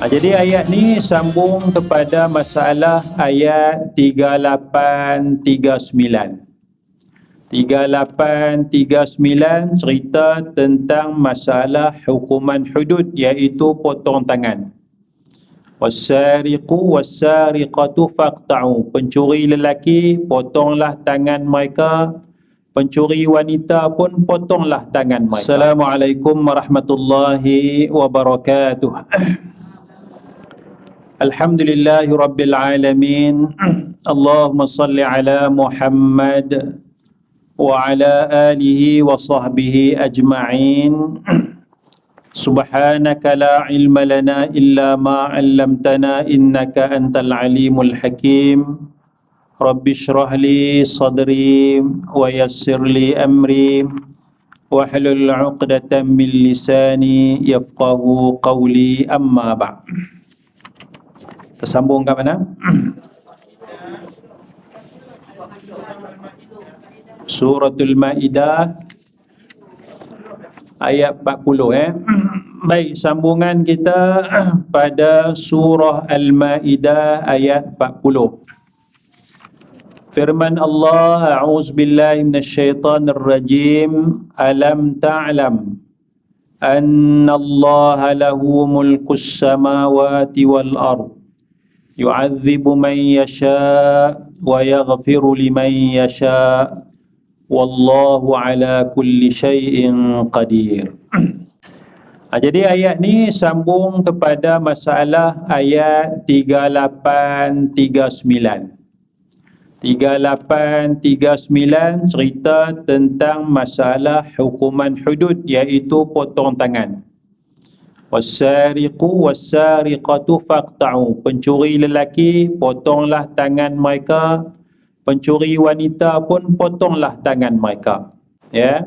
Jadi ayat ni sambung kepada masalah ayat 3839. 3839 cerita tentang masalah hukuman hudud, iaitu potong tangan. Wassariqu wassariqatu faqta'u, pencuri lelaki potonglah tangan mereka, pencuri wanita pun potonglah tangan mereka. Assalamualaikum warahmatullahi wabarakatuh. Alhamdulillahi Rabbil Alamin. Allahumma salli ala Muhammad wa ala alihi wa sahbihi ajma'in. Subhanaka la ilma lana illa ma 'allamtana innaka antal alimul hakim. Rabbi shrah li sadri wa yassir li amri wahlul 'uqdatam min lisani yafqahu qawli, amma ba'd. Tersambung ke mana? Suratul Maidah ayat 40. Baik, sambungan kita pada surah Al-Maidah ayat 40. Firman Allah, a'udzubillahi minasyaitonir rajim. Alam ta'lam anna Allah lahu mulkus samawati wal ard yu'adzibu man yasha' wa yaghfiru liman yasha' wallahu ala kulli syai'in qadir. Jadi ayat ni sambung kepada masalah ayat 3839. 3839 cerita tentang masalah hukuman hudud, iaitu potong tangan. Wassariqu wassariqatu faqta'u, pencuri lelaki potonglah tangan mereka, pencuri wanita pun potonglah tangan mereka. Ya.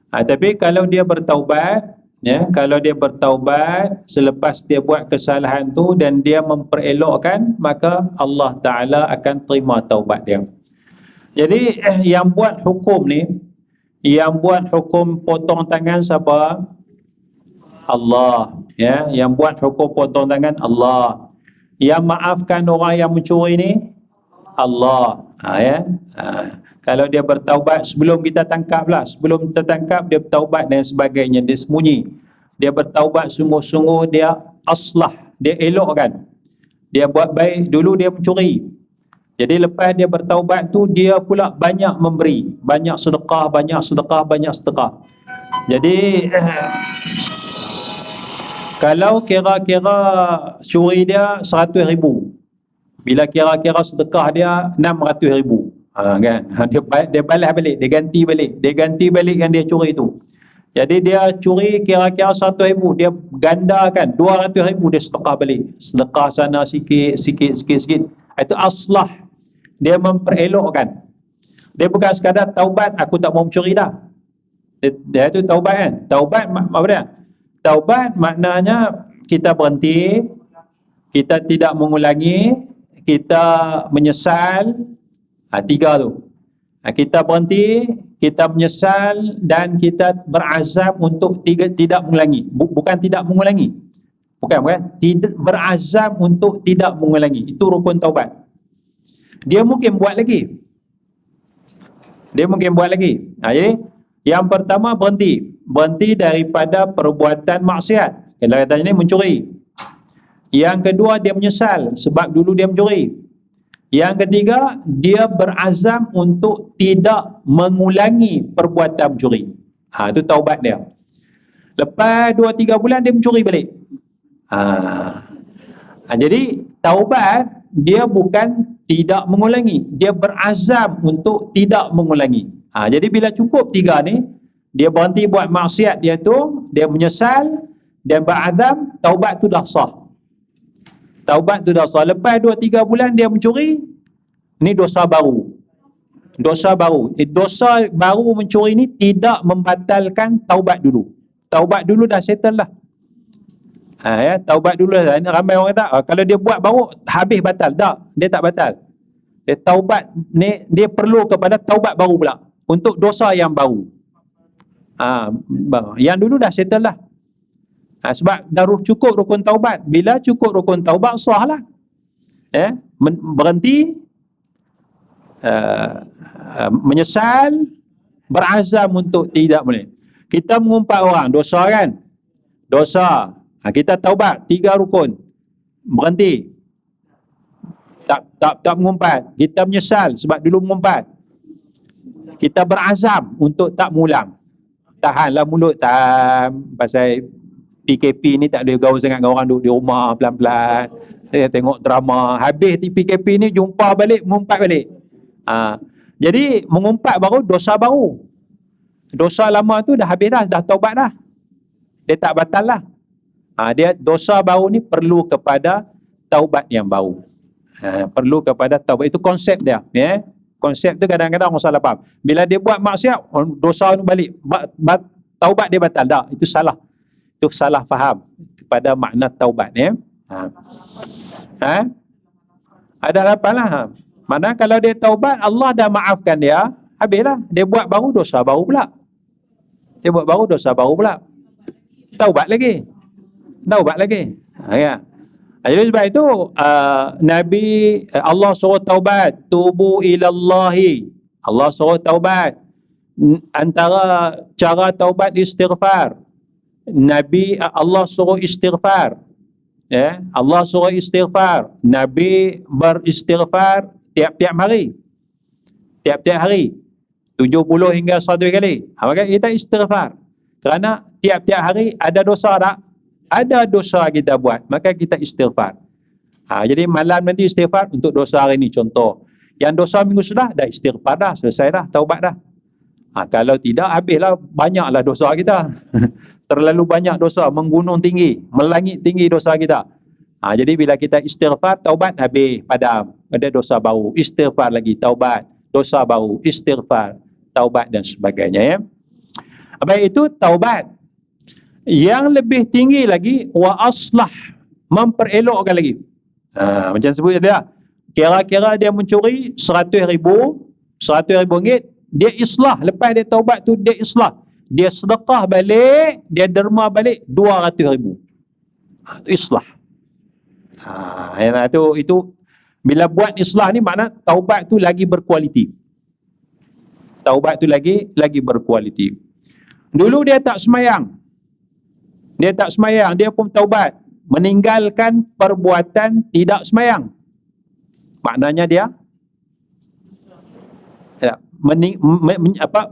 Tapi kalau dia bertaubat, ya, kalau dia bertaubat selepas dia buat kesalahan tu dan dia memperelokkan, maka Allah Ta'ala akan terima taubat dia. Jadi yang buat hukum ni, yang buat hukum potong tangan siapa? Allah. Ya, yang buat hukum potong tangan Allah. Yang maafkan orang yang mencuri ni Allah. Kalau dia bertaubat sebelum kita tangkap lah, sebelum kita tangkap dia bertaubat dan sebagainya, dia sembunyi, dia bertaubat sungguh-sungguh, dia aslah, dia elokkan, dia buat baik. Dulu dia mencuri, jadi lepas dia bertaubat tu dia pula banyak memberi, banyak sedekah, banyak sedekah, banyak sedekah. Jadi kalau kira-kira curi dia 100,000, bila kira-kira sedekah dia 600,000, kan? Dia balas balik, dia ganti balik yang dia curi tu. Jadi dia curi kira-kira 100,000, dia gandakan 200,000, dia sedekah balik. Sedekah sana sikit. Itu aslah, dia memperelokkan. Dia bukan sekadar taubat, aku tak mau mencuri dah. Dia itu taubat kan? Taubat apa dia? Taubat maknanya kita berhenti, kita tidak mengulangi, kita menyesal. Tiga tu. Kita berhenti, kita menyesal dan kita berazam untuk tidak mengulangi. Bukan tidak mengulangi. Bukan. Berazam untuk tidak mengulangi. Itu rukun taubat. Dia mungkin buat lagi. Jadi yang pertama berhenti daripada perbuatan maksiat. Kalau katanya ni mencuri. Yang kedua dia menyesal sebab dulu dia mencuri. Yang ketiga, dia berazam untuk tidak mengulangi perbuatan mencuri. Itu taubat dia. Lepas 2-3 bulan dia mencuri balik. Jadi taubat dia bukan tidak mengulangi, dia berazam untuk tidak mengulangi. Jadi bila cukup 3 ni, dia berhenti buat maksiat dia tu, dia menyesal dan berazam, taubat tu dah sah. Lepas 2-3 bulan dia mencuri, ini dosa baru. Dosa baru mencuri ni tidak membatalkan taubat dulu. Taubat dulu dah settle lah. Taubat dulu dah. Ramai orang kata, kalau dia buat baru habis batal. Tak, dia tak batal. Taubat ni dia perlu kepada taubat baru pula untuk dosa yang baru. Yang dulu dah settle lah. Sebab dah cukup rukun taubat. Bila cukup rukun taubat, sahlah. Berhenti, menyesal, berazam untuk tidak boleh. Kita mengumpat orang, dosa kan? Dosa. Kita taubat, 3 rukun. Berhenti. Tak mengumpat. Kita menyesal sebab dulu mengumpat. Kita berazam untuk tak mengulang. Tahanlah mulut, tahan. Pasal PKP ni tak boleh gaul sangat dengan orang duduk di rumah pelan-pelan. Saya tengok drama. Habis PKP ni jumpa balik, mengumpat balik. Jadi mengumpat baru dosa baru. Dosa lama tu dah habis dah taubat dah. Dia tak batal lah. Dia dosa baru ni perlu kepada taubat yang baru. Perlu kepada taubat. Itu konsep dia. Konsep tu kadang-kadang orang salah faham. Bila dia buat maksiat, dosa tu balik. Taubat dia batal. Tak, itu salah. Itu salah faham kepada makna taubat. Ada harapan lah. Mana kalau dia taubat, Allah dah maafkan dia, habislah. Dia buat baru, dosa baru pula. Dia buat baru, dosa baru pula. Taubat lagi. Jadi sebab itu Nabi Allah suruh taubat, tubu ilallahi. Allah suruh taubat. Antara cara taubat istighfar. Allah suruh istighfar. Allah suruh istighfar. Nabi beristighfar tiap-tiap hari. Tiap-tiap hari. 70 hingga 100 kali. Maka kita istighfar. Kerana tiap-tiap hari ada dosa tak? Ada dosa kita buat. Maka kita istighfar. Jadi malam nanti istighfar untuk dosa hari ni contoh. Yang dosa minggu sudah, dah istighfar dah. Selesai dah. Taubat dah. Kalau tidak, habislah banyaklah dosa kita. Terlalu banyak dosa, menggunung tinggi, melangit tinggi dosa kita. Jadi bila kita istighfar, taubat, habis, padam. Ada dosa baru, istighfar lagi, taubat. Dosa baru, istighfar, taubat dan sebagainya. Baik, itu taubat. Yang lebih tinggi lagi, wa aslah, memperelokkan lagi. Macam sebut dia, kira-kira dia mencuri 100,000 ringgit, dia islah. Lepas dia taubat tu, dia islah. Dia sedekah balik, dia derma balik 200,000. Itu islah. Itu bila buat islah ni makna taubat tu lagi berkualiti. Taubat tu lagi berkualiti. Dulu dia tak semayang. Dia pun taubat. Meninggalkan perbuatan tidak semayang. Maknanya dia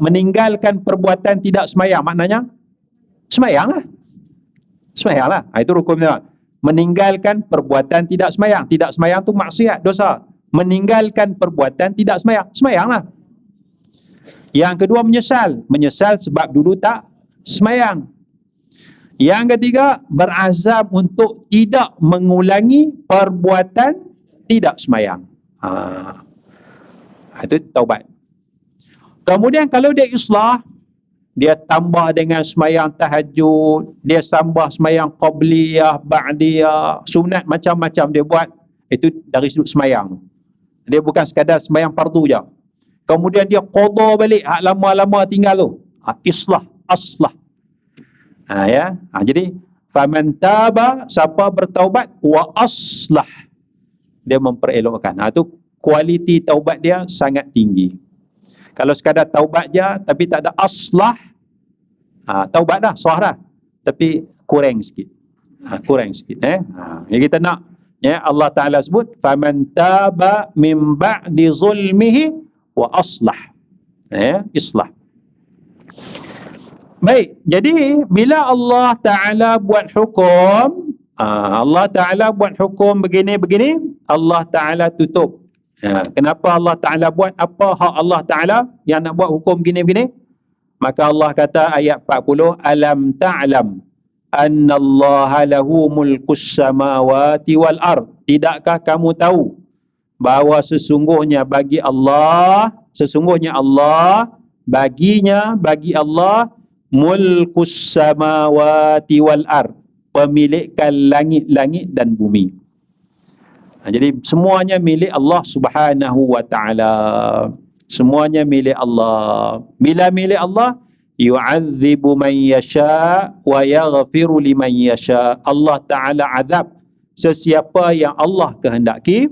meninggalkan perbuatan tidak semayang. Maknanya semayanglah. Itu rukun dia. Meninggalkan perbuatan tidak semayang. Tidak semayang tu maksiat, dosa. Meninggalkan perbuatan tidak semayang. Semayanglah. Yang kedua menyesal. Menyesal sebab dulu tak semayang. Yang ketiga berazam untuk tidak mengulangi perbuatan tidak semayang. Itu taubat. Kemudian kalau dia islah, dia tambah dengan semayang tahajud, dia tambah semayang qabliyah, ba'diyah, sunat macam-macam dia buat. Itu dari sudut semayang. Dia bukan sekadar semayang fardu je. Kemudian dia qada balik hak lama-lama tinggal tu. Islah, aslah. Jadi faman taba, siapa bertaubat, wa aslah, dia memperelokkan. Itu kualiti taubat dia sangat tinggi. Kalau sekadar taubat je tapi tak ada aslah, taubat dah, sah dah, tapi kurang sikit. Yang kita nak, Allah Ta'ala sebut faman taba min ba'di zulmihi wa aslah. Islah. Baik, jadi bila Allah Ta'ala buat hukum, begini, Allah Ta'ala tutup. Kenapa Allah Ta'ala buat? Apa hak Allah Ta'ala yang nak buat hukum begini-begini? Maka Allah kata ayat 40, alam ta'lam annallaha lahu mulkus samawati wal ard. Tidakkah kamu tahu bahawa sesungguhnya Allah bagi Allah mulkus samawati wal ard, pemilikan langit-langit dan bumi. Jadi semuanya milik Allah Subhanahu wa ta'ala. Semuanya milik Allah. Bila milik Allah, yu'adzibu man yasha wa yaghfiru liman yasha. Allah Ta'ala azab sesiapa yang Allah kehendaki,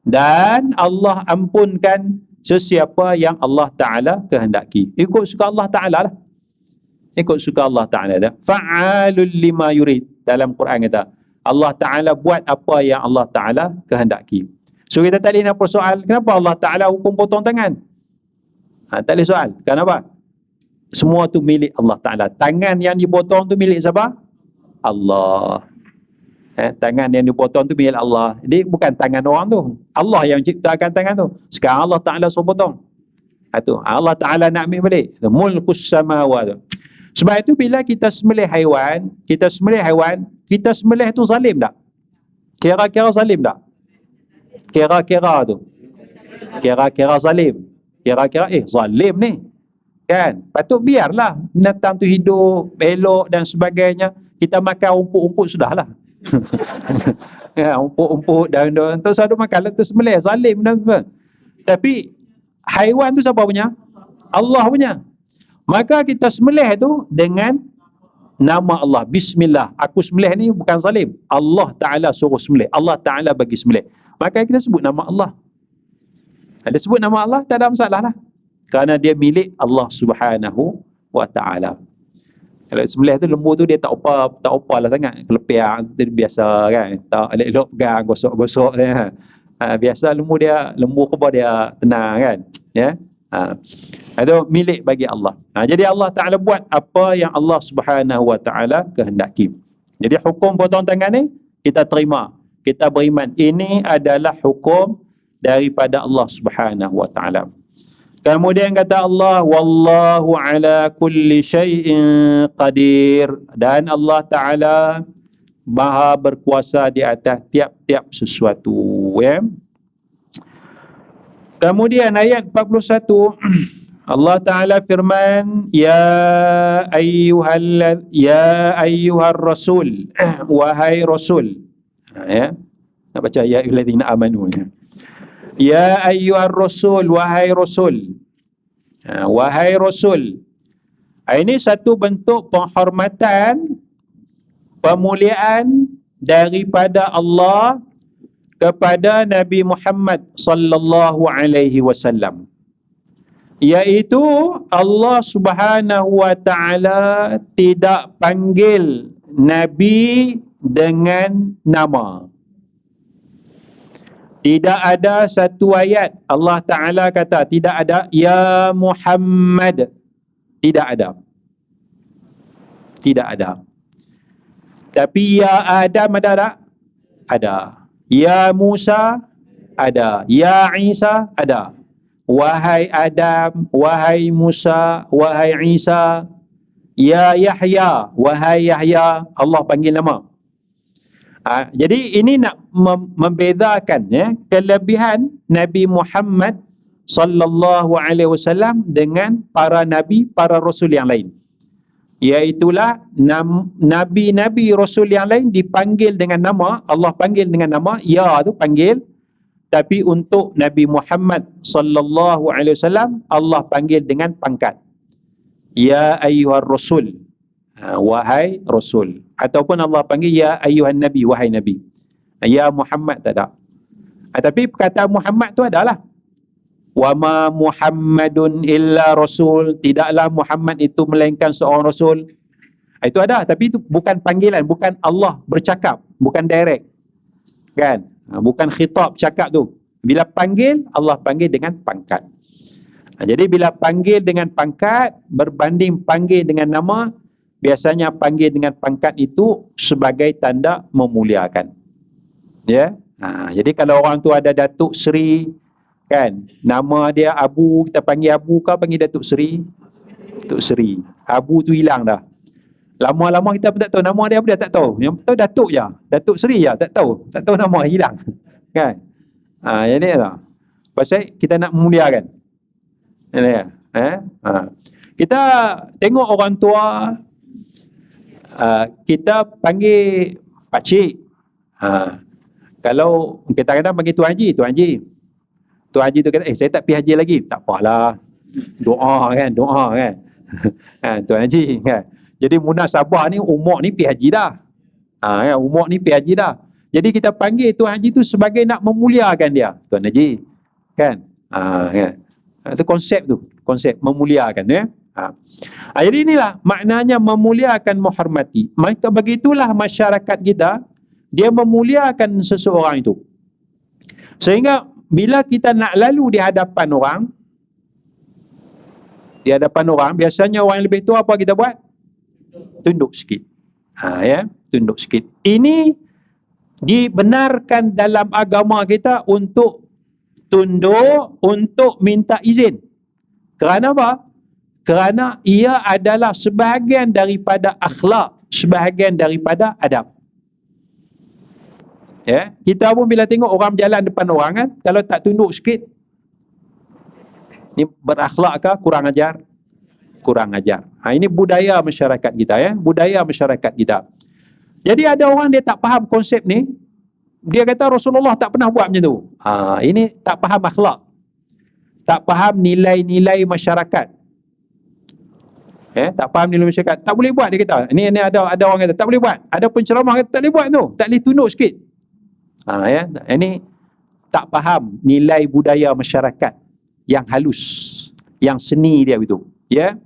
dan Allah ampunkan sesiapa yang Allah Ta'ala kehendaki. Ikut suka Allah Ta'ala lah. Ikut suka Allah Ta'ala. Fa'alul lima yurid. Dalam Quran kata, Allah Ta'ala buat apa yang Allah Ta'ala kehendaki. So kita tak boleh nak persoal, kenapa Allah Ta'ala hukum potong tangan? Tak boleh soal. Kenapa? Semua tu milik Allah Ta'ala. Tangan yang dipotong tu milik siapa? Allah. Tangan yang dipotong tu milik Allah. Jadi bukan tangan orang tu. Allah yang ciptakan tangan tu. Sekarang Allah Ta'ala suruh potong. Allah Ta'ala nak ambil balik. Mulkus samawat. Sebab itu bila kita sembelih haiwan, kita sembelih tu zalim tak? Kira-kira zalim tak? Kira-kira tu. Kira-kira zalim. Kira-kira zalim ni. Kan? Patut biarlah binatang tu hidup, elok dan sebagainya. Kita makan rumput-rumput sudahlah. Rumput-rumput daun-daun tu satu makan tu sembelih zalim dan semua. Tapi haiwan tu siapa punya? Allah punya. Maka kita sembelih tu dengan nama Allah. Bismillah. Aku sembelih ni bukan zalim. Allah Ta'ala suruh sembelih. Allah Ta'ala bagi sembelih. Maka kita sebut nama Allah. Ada sebut nama Allah tak ada masalah lah. Kerana dia milik Allah Subhanahu wa Ta'ala. Kalau sembelih tu lembu tu dia tak apa lah sangat. Kelepiang tu biasa kan. Tak elok-elok pegang, gosok-gosok dia. Biasa lembu kebah dia tenang kan. Ya. Itu milik bagi Allah. Jadi Allah Ta'ala buat apa yang Allah Subhanahu wa Ta'ala kehendaki. Jadi hukum potong tangan ni kita terima. Kita beriman ini adalah hukum daripada Allah Subhanahu wa Ta'ala. Kemudian kata Allah, wallahu ala kulli syai'in qadir, dan Allah Ta'ala Maha berkuasa di atas tiap-tiap sesuatu. Ya. Kemudian ayat 41 Allah Ta'ala firman, ya ayyuhar rasul, wahai rasul. Ya. Nak baca ya ayyuhallazina amanu. Ya ayyuhar rasul, wahai rasul. Wahai rasul. Ini satu bentuk penghormatan, pemuliaan daripada Allah kepada Nabi Muhammad sallallahu alaihi wasallam. Iaitu Allah Subhanahu wa Ta'ala tidak panggil Nabi dengan nama. Tidak ada satu ayat Allah Ta'ala kata, tidak ada ya Muhammad. Tidak ada. Tidak ada. Tapi ya Adam ada tak? Ada. Ya Musa ada. Ya Isa ada. Wahai Adam, wahai Musa, wahai Isa. Ya Yahya, wahai Yahya. Allah panggil nama. Jadi ini nak membezakan kelebihan Nabi Muhammad sallallahu alaihi wasallam dengan para nabi, para rasul yang lain. Iaitulah nabi-nabi rasul yang lain dipanggil dengan nama, Allah panggil dengan nama, ya tu panggil. Tapi untuk Nabi Muhammad sallallahu alaihi wasallam Allah panggil dengan pangkat. Ya ayyuhar rasul. Wahai rasul. Ataupun Allah panggil ya ayyuhan nabi, wahai nabi. Ya Muhammad tak ada. Tapi perkataan Muhammad tu adalah wa ma Muhammadun illa rasul, tidaklah Muhammad itu melainkan seorang rasul. Itu ada, tapi itu bukan panggilan, bukan Allah bercakap, bukan direct. Kan? Bukan khitab cakap tu. Bila panggil, Allah panggil dengan pangkat. Jadi bila panggil dengan pangkat berbanding panggil dengan nama, biasanya panggil dengan pangkat itu sebagai tanda memuliakan. Ya. Jadi kalau orang tu ada Datuk Seri, kan, nama dia Abu, kita panggil Abu, kau panggil Datuk Seri. Datuk Seri. Abu tu hilang dah. Lama-lama kita pun tak tahu nama dia apa, dia tak tahu. Yang tahu Datuk je. Datuk Seri je, tak tahu. Tak tahu nama, hilang. Kan? Jadi tak. Pasal kita nak memuliakan. Kita tengok orang tua, kita panggil pakcik. Kalau kita kadang panggil Tuan Haji, Tuan Haji. Tuan Haji tu kata, saya tak pergi haji lagi. Tak apalah. Doa kan. Tuan Haji kan. Jadi munasabah ni umur ni pergi haji dah. Kan, umur ni pergi haji dah. Jadi kita panggil Tuan Haji tu sebagai nak memuliakan dia, Tuan Haji. Kan? Kan. Itu konsep memuliakan ya. Jadi inilah maknanya memuliakan, menghormati. Maka begitulah masyarakat kita, dia memuliakan seseorang itu. Sehingga bila kita nak lalu di hadapan orang, biasanya orang yang lebih tua apa kita buat? Tunduk sikit. Ya, tunduk sikit. Ini dibenarkan dalam agama kita untuk tunduk, untuk minta izin. Kerana apa? Kerana ia adalah sebahagian daripada akhlak, sebahagian daripada adab. Ya, kita pun bila tengok orang berjalan depan orang kan, kalau tak tunduk sikit, ni berakhlak ke kurang ajar? Kurang ajar. Ini budaya masyarakat kita ya, budaya masyarakat kita. Jadi ada orang dia tak faham konsep ni, dia kata Rasulullah tak pernah buat macam tu. Ini tak faham akhlak, tak faham nilai-nilai masyarakat. Tak faham nilai masyarakat, tak boleh buat, dia kata. Ini ada orang kata tak boleh buat. Ada penceramah kata tak boleh buat tu, tak boleh tunduk sikit. Ini tak faham nilai budaya masyarakat yang halus, yang seni dia begitu. Ya.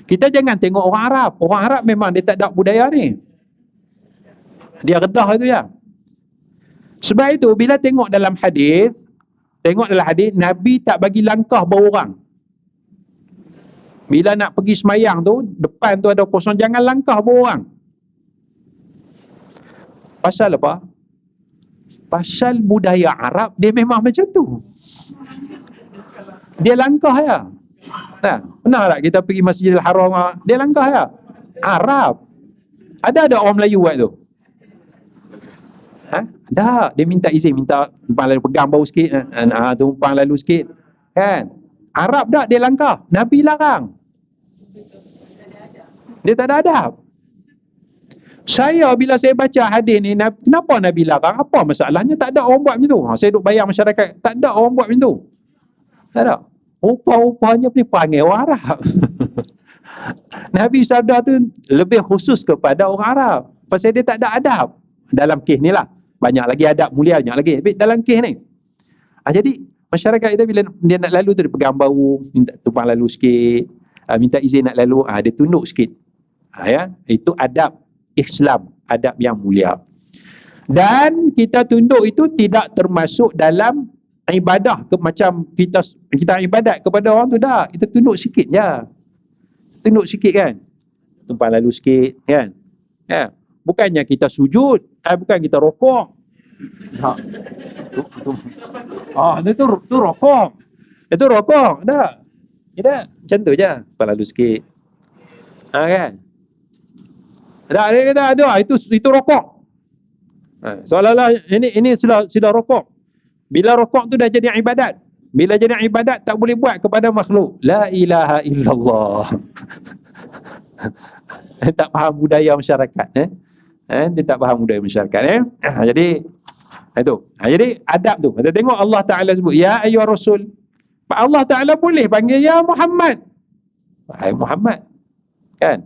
Kita jangan tengok orang Arab. Orang Arab memang dia tak ada budaya ni. Dia redah itu ya. Sebab itu bila tengok dalam hadis, Nabi tak bagi langkah berorang. Bila nak pergi semayang tu, depan tu ada kosong, jangan langkah berorang. Pasal apa? Pasal budaya Arab dia memang macam tu. Dia langkah ya. Pernah tak kita pergi Masjidil Haram, dia langkah ya? Arab. Ada orang Melayu buat tu? Ada. Dia minta izin, minta tumpang lalu, pegang bau sikit, tumpang lalu sikit. Kan? Arab tak dia langkah. Nabi larang. Dia tak ada adab. Bila saya baca hadis ni, kenapa Nabi larang? Apa masalahnya? Tak ada orang buat macam tu. Saya duduk bayang masyarakat, tak ada orang buat macam tu. Tak ada. Rupa-rupanya ni panggil orang Arab. Nabi sabda tu lebih khusus kepada orang Arab. Pasal dia tak ada adab. Dalam kes ni lah. Banyak lagi adab mulia, banyak lagi. Tapi dalam kes ni. Jadi, masyarakat kita bila dia nak lalu tu, dia pegang bau, minta tumpang lalu sikit, minta izin nak lalu, dia tunduk sikit. Ya, itu adab Islam, adab yang mulia. Dan kita tunduk itu tidak termasuk dalam ibadah macam kita ibadat kepada orang tu dah. Kita tunduk sikit je. Tunduk sikit kan. Tumpang lalu sikit kan. Ya. Bukannya kita sujud, bukan kita rokok. Itu rokok. Itu rokok dah. Kita macam tu je, tumpang lalu sikit. Kan? Dah dia kata itu rokok. Seolah-olah ini sudah rokok. Bila rokok tu dah jadi ibadat. Bila jadi ibadat tak boleh buat kepada makhluk. La ilaha illallah. Tak faham budaya masyarakat. Dia tak faham budaya masyarakat. Jadi itu. Jadi adab tu. Kita tengok Allah Ta'ala sebut ya ayyuhar rasul. Allah Ta'ala boleh panggil ya Muhammad. Hai Muhammad. Kan?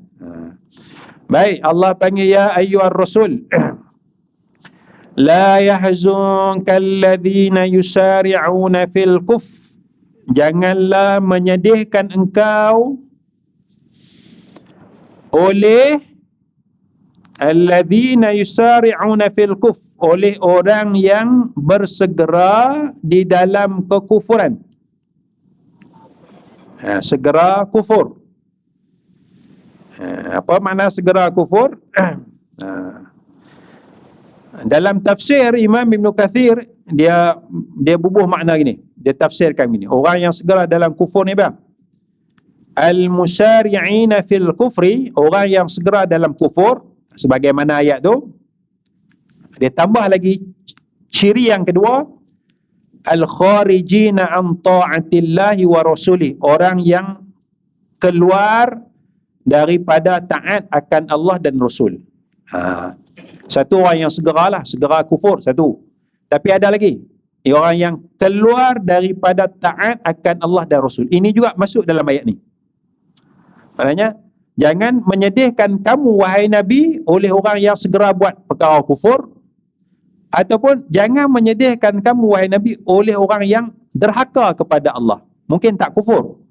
Baik, Allah panggil ya ayyuhar rasul. La yahzunka alladhina yusari'una fil kufr. Janganlah menyedihkan engkau oleh alladhina yusari'una fil kufr, oleh orang yang bersegera di dalam kekufuran. Segera kufur. Apa makna segera kufur? Dalam tafsir Imam Ibn Kathir, dia bubuh makna gini. Dia tafsirkan gini. Orang yang segera dalam kufur ni bang, al-musari'ina fil kufri, orang yang segera dalam kufur, sebagaimana ayat tu. Dia tambah lagi ciri yang kedua, al-kharijina an ta'atillahi wa rasulih, orang yang keluar daripada taat akan Allah dan Rasul. Satu orang yang segera kufur, satu. Tapi ada lagi, orang yang keluar daripada taat akan Allah dan Rasul. Ini juga masuk dalam ayat ni. Maknanya, jangan menyedihkan kamu wahai Nabi oleh orang yang segera buat perkara kufur, ataupun jangan menyedihkan kamu wahai Nabi oleh orang yang derhaka kepada Allah. Mungkin tak kufur,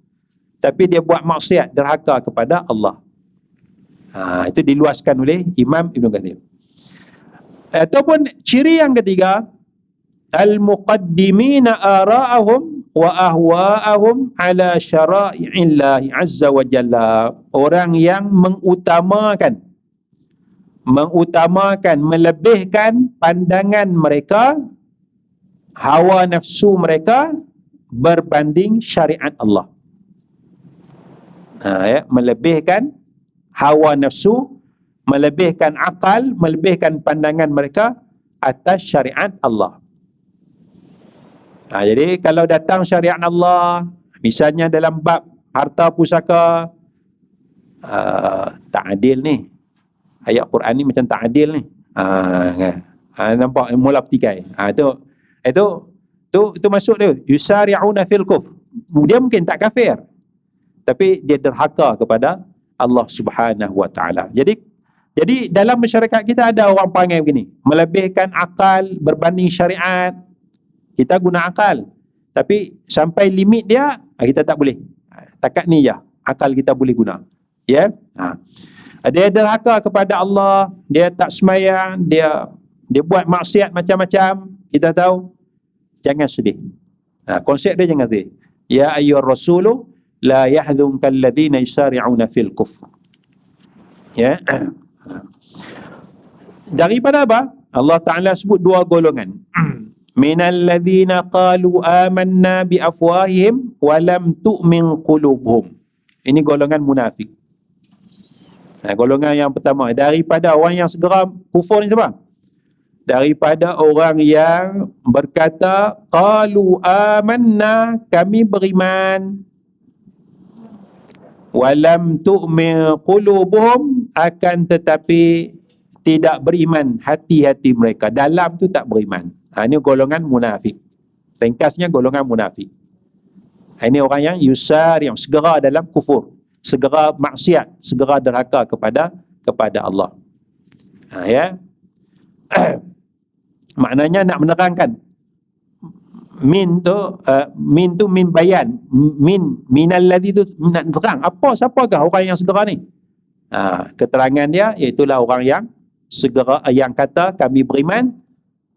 tapi dia buat maksiat, derhaka kepada Allah. Itu diluaskan oleh Imam Ibn Kathir. Ataupun ciri yang ketiga, al-muqaddimina ara'ahum wa ahwa'ahum ala syara'i'illahi azza wa jalla. Orang yang mengutamakan, melebihkan pandangan mereka, hawa nafsu mereka berbanding syariat Allah. Melebihkan hawa nafsu, melebihkan akal, melebihkan pandangan mereka atas syariat Allah. Jadi kalau datang syariat Allah, misalnya dalam bab harta pusaka, tak adil ni. Ayat Quran ni macam tak adil ni. Nampak mula petikai. Itu masuk dia. Yusari'una fil kufr. Dia mungkin tak kafir, tapi dia derhaka kepada Allah Subhanahu wa taala. Jadi dalam masyarakat kita ada orang panggil begini, melebihkan akal berbanding syariat. Kita guna akal, tapi sampai limit dia kita tak boleh. Takat ni je akal kita boleh guna. Ya. Dia derhaka kepada Allah, dia tak semayang, dia buat maksiat macam-macam. Kita tahu, jangan sedih. Konsep dia jangan sedih. Ya ayyuhar rasulu la yahzunka alladhina yusari'una fil kufr. Ya. Daripada apa? Allah Ta'ala sebut dua golongan. Minal ladhina qalu amanna bi afwahihim wa lam tu'min qulubuhum. Ini golongan munafik. Golongan yang pertama, daripada orang yang segera kufur ni siapa? Daripada orang yang berkata qalu amanna, kami beriman, walam tu'min qulubuhum, akan tetapi tidak beriman hati-hati mereka, dalam tu tak beriman. Ini golongan munafik. Ringkasnya golongan munafik. Ini orang yang yusar, yang segera dalam kufur, segera maksiat, segera derhaka kepada Allah. Ya. Maknanya nak menerangkan min tu min bayan, minal ladzi tu nak terang siapakah orang yang segera ni. Keterangan dia iaitulah orang yang segera, yang kata kami beriman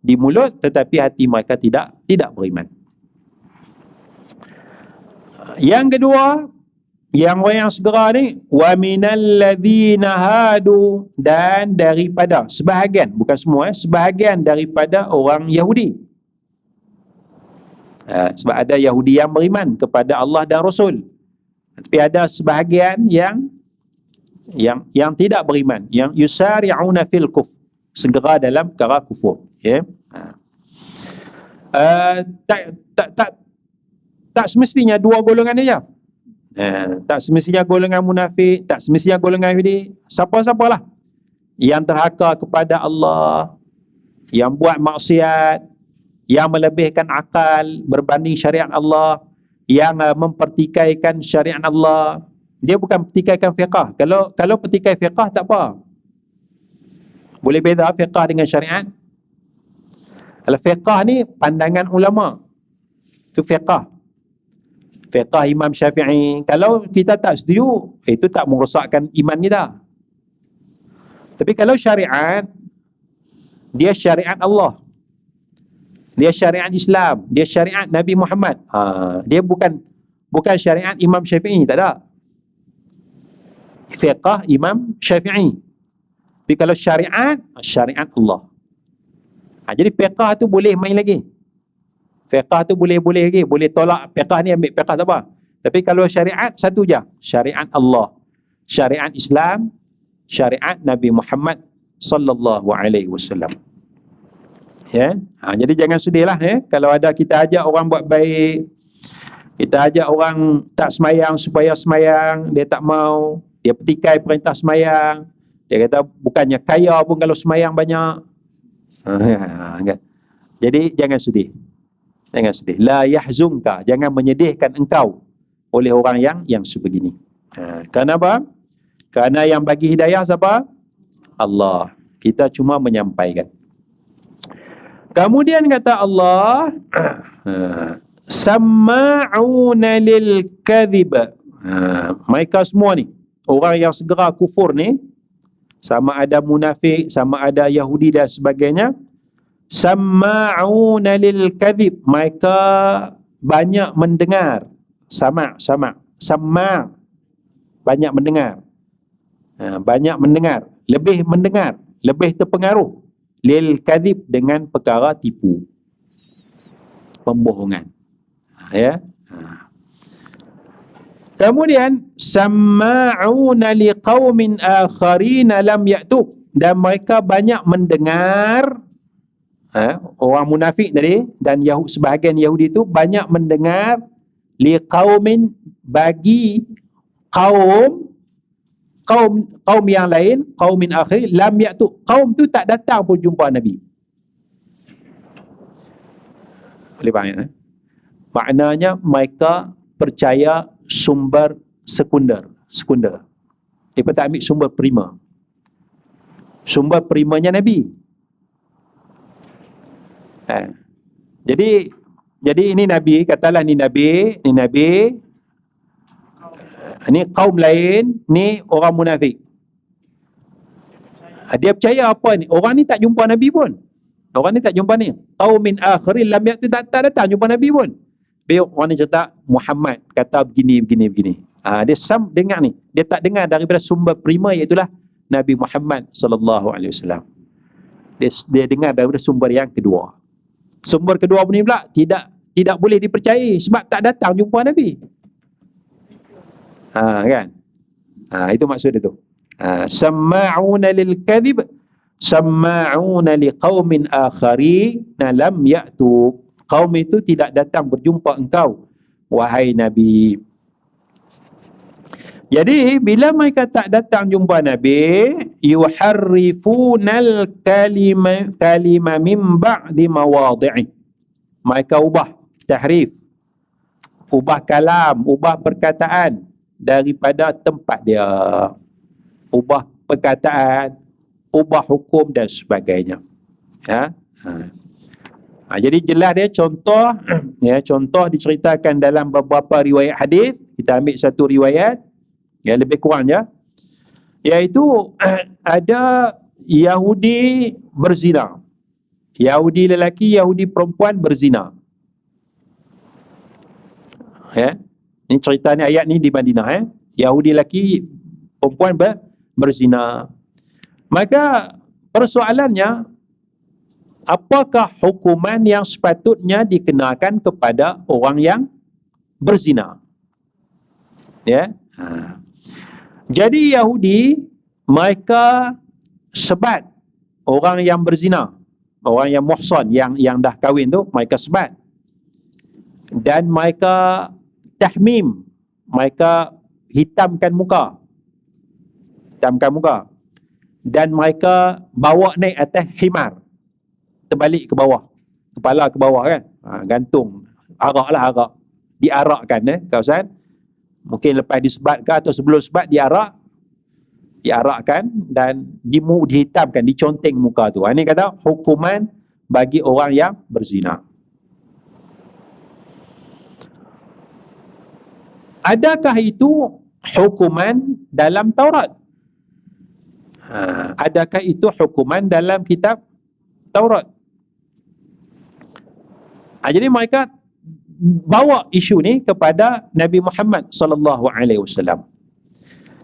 di mulut tetapi hati mereka tidak beriman. Yang kedua, yang orang yang segera ni, wa minal ladzina hadu, dan daripada sebahagian, bukan semua, sebahagian daripada orang Yahudi. Sebab ada Yahudi yang beriman kepada Allah dan Rasul, tapi ada sebahagian yang tidak beriman, yang yusari'una fil kufr, segera dalam perkara kufur. Ya. Tak semestinya dua golongan ni je. Tak semestinya golongan munafik, tak semestinya golongan Yahudi. Siapa-siapalah yang terhaka kepada Allah, yang buat maksiat, yang melebihkan akal berbanding syariat Allah, yang mempertikaikan syariat Allah. Dia bukan pertikaikan fiqah. Kalau pertikai fiqah tak apa, boleh beza fiqah dengan syariat. Kalau fiqah ni pandangan ulama, itu fiqah Imam Syafi'i. Kalau kita tak setuju, itu tak merosakkan iman kita. Tapi kalau syariat, dia syariat Allah, dia syariat Islam, dia syariat Nabi Muhammad. Dia bukan syariat Imam Syafi'i, tak ada. Fiqah Imam Syafi'i. Tapi kalau syariat Allah. Jadi fiqah tu boleh main lagi. Fiqah tu boleh lagi, boleh tolak fiqah ni, ambil fiqah tak apa. Tapi kalau syariat satu je, syariat Allah, syariat Islam, syariat Nabi Muhammad sallallahu alaihi wasallam. Ya. Jadi jangan sedihlah kalau ada kita ajak orang buat baik, kita ajak orang tak semayang supaya semayang, dia tak mau, dia petikai perintah semayang, dia kata bukannya kaya pun kalau semayang banyak. Jadi jangan sedih. Jangan sedih. La yahzunka, jangan menyedihkan engkau oleh orang yang sebegini. Kerana apa? Kerana yang bagi hidayah siapa? Allah. Kita cuma menyampaikan. Kemudian kata Allah, samma'una lil kadhib. Mereka semua ni, orang yang segera kufur ni, sama ada munafik, sama ada Yahudi dan sebagainya, samma'una lil kadhib. Mereka banyak mendengar. Sama' banyak mendengar. Banyak mendengar, lebih terpengaruh lil kadhib, dengan perkara tipu, pembohongan. Ya. Kemudian samma'una liqaumin akharin lam ya'tu, dan mereka banyak mendengar, orang munafik tadi dan sebahagian Yahudi itu banyak mendengar liqaumin, bagi kaum yang lain, qaumin akhir lam ya'tu, kaum tu tak datang pun jumpa Nabi. Boleh faham ya? Maknanya mereka percaya sumber sekunder. Mereka tak ambil sumber prima. Sumber primanya Nabi. Jadi ini Nabi, katalah ni Nabi, ini kaum lain, ni orang munafik. Dia percaya apa ni? Orang ni tak jumpa Nabi pun. Orang ni tak jumpa ni. Qaumin akhirin lam ya'tu, tak datang jumpa Nabi pun. Biar orang ni cerita Muhammad kata begini. Dia dengar ni. Dia tak dengar daripada sumber prima, iaitulah Nabi Muhammad sallallahu alaihi wasallam. Dia dengar daripada sumber yang kedua. Sumber kedua ni pula tidak boleh dipercayai sebab tak datang jumpa Nabi. Kan? Itu maksud dia tu. Samma'una lil kadhib, samma'una liqaumin akharin lam ya'tu. Kaum itu tidak datang berjumpa engkau, wahai Nabi. Jadi bila mereka tak datang jumpa Nabi, yuharrifunal kalima min ba'di mawadhi'i. Mereka tahrif, ubah kalam, ubah perkataan daripada tempat dia. Ubah perkataan, ubah hukum dan sebagainya. Jadi jelas dia contoh, contoh diceritakan dalam beberapa riwayat hadis. Kita ambil satu riwayat yang lebih kurang je, iaitu ada Yahudi berzina. Yahudi lelaki, Yahudi perempuan berzina. Ini cerita ni, ayat ni di Madinah. Yahudi lelaki, perempuan berzina. Maka persoalannya, apakah hukuman yang sepatutnya dikenakan kepada orang yang berzina? Jadi Yahudi, mereka sebat orang yang berzina, orang yang muhsan, yang dah kahwin tu, mereka sebat. Dan mereka tahmim, mereka hitamkan muka. Dan mereka bawa naik atas himar, terbalik ke bawah, kepala ke bawah kan, gantung, arak, diarakkan kawasan. Mungkin lepas disebat ke atau sebelum sebat diarakkan dan dihitamkan, diconteng muka tu. Ini kata hukuman bagi orang yang berzina. Adakah itu hukuman dalam Taurat? Adakah itu hukuman dalam kitab Taurat? Jadi mereka bawa isu ni kepada Nabi Muhammad sallallahu alaihi wasallam.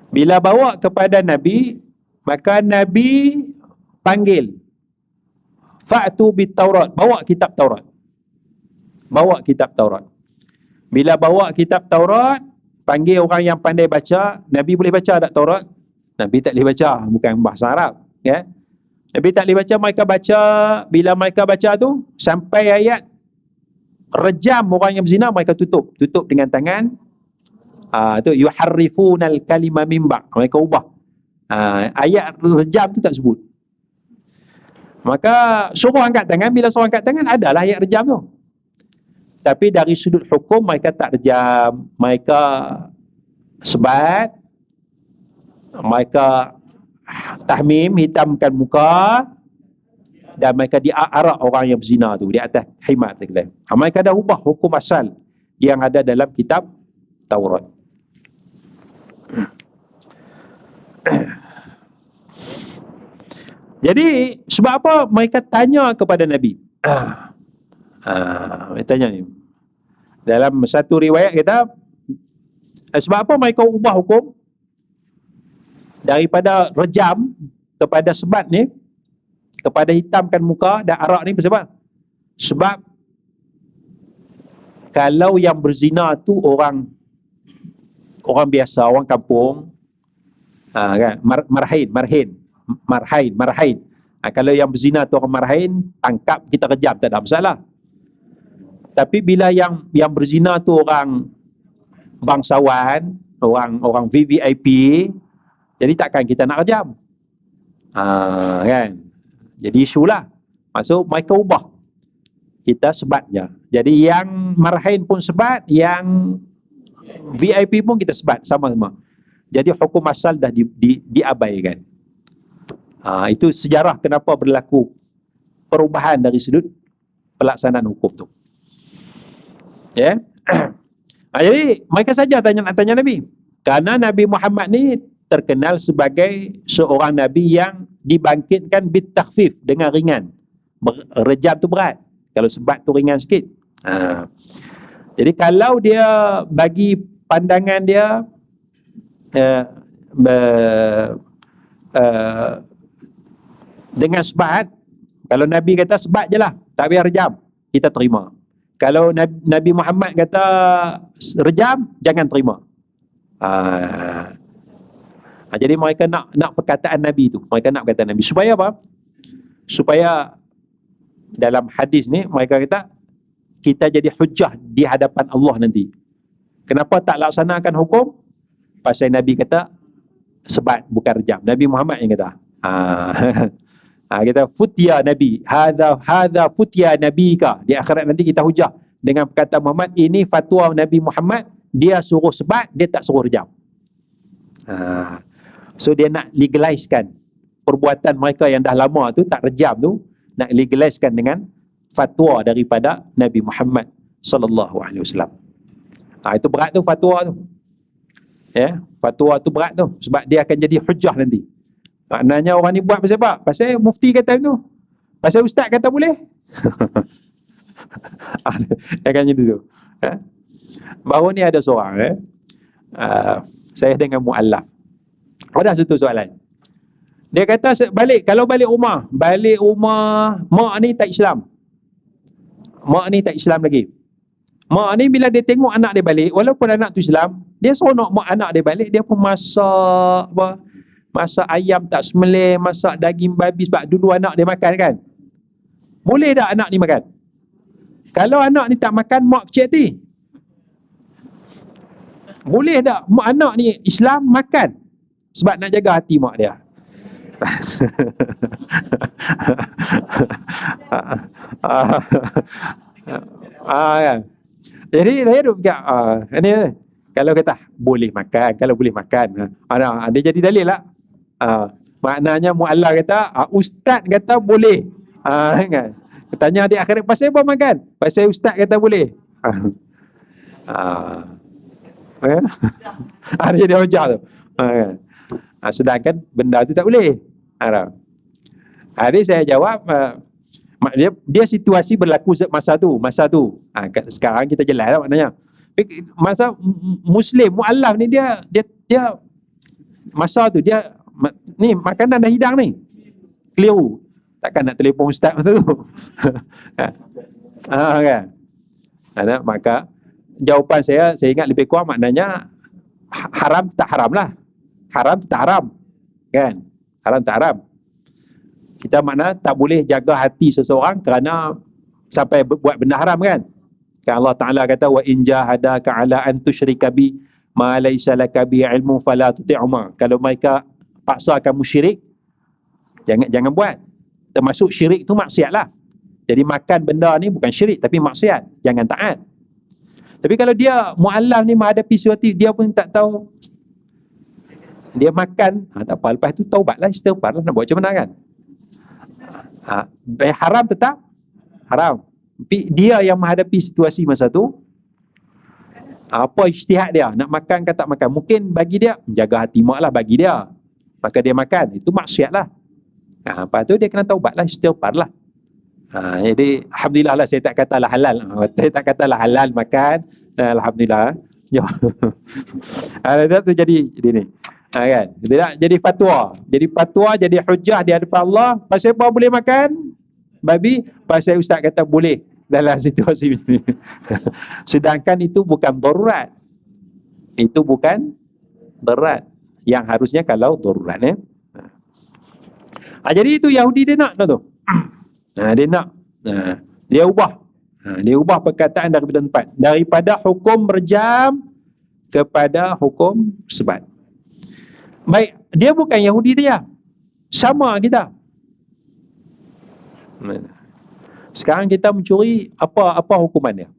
Bila bawa kepada Nabi, maka Nabi panggil, fa'tu bit Taurat, bawa kitab Taurat. Bila bawa kitab Taurat, panggil orang yang pandai baca. Nabi boleh baca tak Taurat? Nabi tak boleh baca, bukan bahasa Arab, ya. Nabi tak boleh baca, mereka baca. Bila mereka baca tu sampai ayat rejam orang yang berzina, mereka tutup dengan tangan. Tu yuharrifunal kalima min ba', mereka ubah. Ayat rejam tu tak sebut. Maka suruh angkat tangan. Bila suruh angkat tangan, adalah ayat rejam tu. Tapi dari sudut hukum mereka tak rejam, mereka sebat Mereka tahmim, hitamkan muka, dan mereka diarak orang yang berzina tu di atas khimar tu. Mereka dah ubah hukum asal yang ada dalam kitab Taurat. Jadi sebab apa mereka tanya kepada Nabi? Mereka tanya ni. Dalam satu riwayat kita, sebab apa mereka ubah hukum daripada rejam kepada sebat ni, kepada hitamkan muka dan arak ni? Sebab kalau yang berzina tu orang biasa, orang kampung, kan, marhain. Kalau yang berzina tu orang marhain, tangkap, kita kejam, tak ada masalah. Tapi bila yang berzina tu orang bangsawan, orang VVIP, jadi takkan kita nak kejam. Kan? Jadi isulah. Maksud mereka ubah. Kita sebat je. Jadi yang marhain pun sebat, yang VIP pun kita sebat sama-sama. Jadi hukum asal dah diabaikan. Itu sejarah kenapa berlaku perubahan dari sudut pelaksanaan hukum tu. Ya. Jadi mereka saja tanya Nabi. Karena Nabi Muhammad ni terkenal sebagai seorang Nabi yang dibangkitkan bitakhfif, dengan ringan. Rejam tu berat, kalau sebat tu ringan sikit. Jadi kalau dia bagi pandangan dia dengan sebat, kalau Nabi kata sebat je lah, tak payah rejam, kita terima. Kalau Nabi Muhammad kata rejam, jangan terima. Jadi mereka nak perkataan Nabi tu. Mereka nak perkataan Nabi. Supaya apa? Supaya dalam hadis ni mereka kata kita jadi hujah di hadapan Allah nanti. Kenapa tak laksanakan hukum? Pasal Nabi kata sebat, bukan rejam. Nabi Muhammad yang kata. Kita futya Nabi, hadza futya nabika. Di akhirat nanti kita hujah dengan perkataan Muhammad, ini fatwa Nabi Muhammad, dia suruh sebat, dia tak suruh rejam. So dia nak legalisekan perbuatan mereka yang dah lama tu, tak rejam tu, nak legalisekan dengan fatwa daripada Nabi Muhammad sallallahu alaihi wasallam. Itu berat tu fatwa tu. Ya, fatwa tu berat tu sebab dia akan jadi hujah nanti. Maknanya orang ni buat pasal apa? Pasal mufti kata tu. Pasal ustaz kata boleh. Akan jadi tu. Baru ni ada seorang, saya dengan mu'allaf. Ada satu soalan. Dia kata kalau balik rumah, mak ni tak Islam. Mak ni tak Islam lagi. Mak ni bila dia tengok anak dia balik, walaupun anak tu Islam, dia seronok mak anak dia balik, dia pun masak masak ayam tak sembelih, masak daging babi, sebab dulu anak dia makan kan. Boleh tak anak ni makan? Kalau anak ni tak makan, mak kecil hati. Boleh tak mak anak ni Islam makan? Sebab nak jaga hati mak dia. Kan? Jadi saya duduk fikir, ini kalau kata boleh makan, kalau boleh makan, dia jadi dalil lah. Maknanya mu'allah kata, ustaz kata boleh. Kan? Tanya di akhirat, pasal apa makan? Pasal ustaz kata boleh. Dia jadi hujah tu. Sedangkan benda tu tak boleh. Jadi saya jawab, dia situasi berlaku masa tu. Sekarang kita jelas lah maknanya. Masa Muslim, mu'allaf ni dia masa tu dia ni makanan dah hidang ni, keliru, takkan nak telefon ustaz masa tu. Kan? Maka jawapan saya ingat lebih kurang maknanya haram tak haram lah. Haram tak haram, kan? Haram tak haram. Kita makna tak boleh jaga hati seseorang kerana sampai buat benda haram, kan? Kan Allah Ta'ala kata, wa in jahadaka ala an tusyrika bi ma laysa laka bi ilmu fala tuti'huma. Kalau mereka paksa kamu syirik, jangan buat. Termasuk syirik tu maksiat lah. Jadi makan benda ni bukan syirik tapi maksiat, jangan taat. Tapi kalau dia mu'allaf ni menghadapi sesuatu, dia pun tak tahu, Dia makan, tak apa, lepas tu taubatlah, istighfarlah, nak buat macam mana kan. Haram tetap haram. Tapi dia yang menghadapi situasi masa tu, apa ijtihad dia, nak makan ke tak makan. Mungkin bagi dia, menjaga hati mak lah bagi dia, maka dia makan, itu maksiat lah. Lepas tu dia kena taubat lah, istighfar lah. Jadi alhamdulillah lah, saya tak katalah halal. Saya tak katalah halal makan, alhamdulillah. Ada tu jadi ni. Kan? Tidak jadi fatwa. Jadi fatwa, jadi hujah di hadapan Allah. Pasal apa boleh makan babi? Pasal ustaz kata boleh dalam situasi ini. Sedangkan itu bukan darurat. Itu bukan darurat. Yang harusnya kalau darurat. Jadi itu Yahudi dia nak tu. Dia nak. Dia ubah. Dia ubah perkataan daripada tempat. Daripada hukum rejam kepada hukum sebat. Baik, dia bukan Yahudi dia. Sama kita. Sekarang kita mencuri, apa hukuman dia?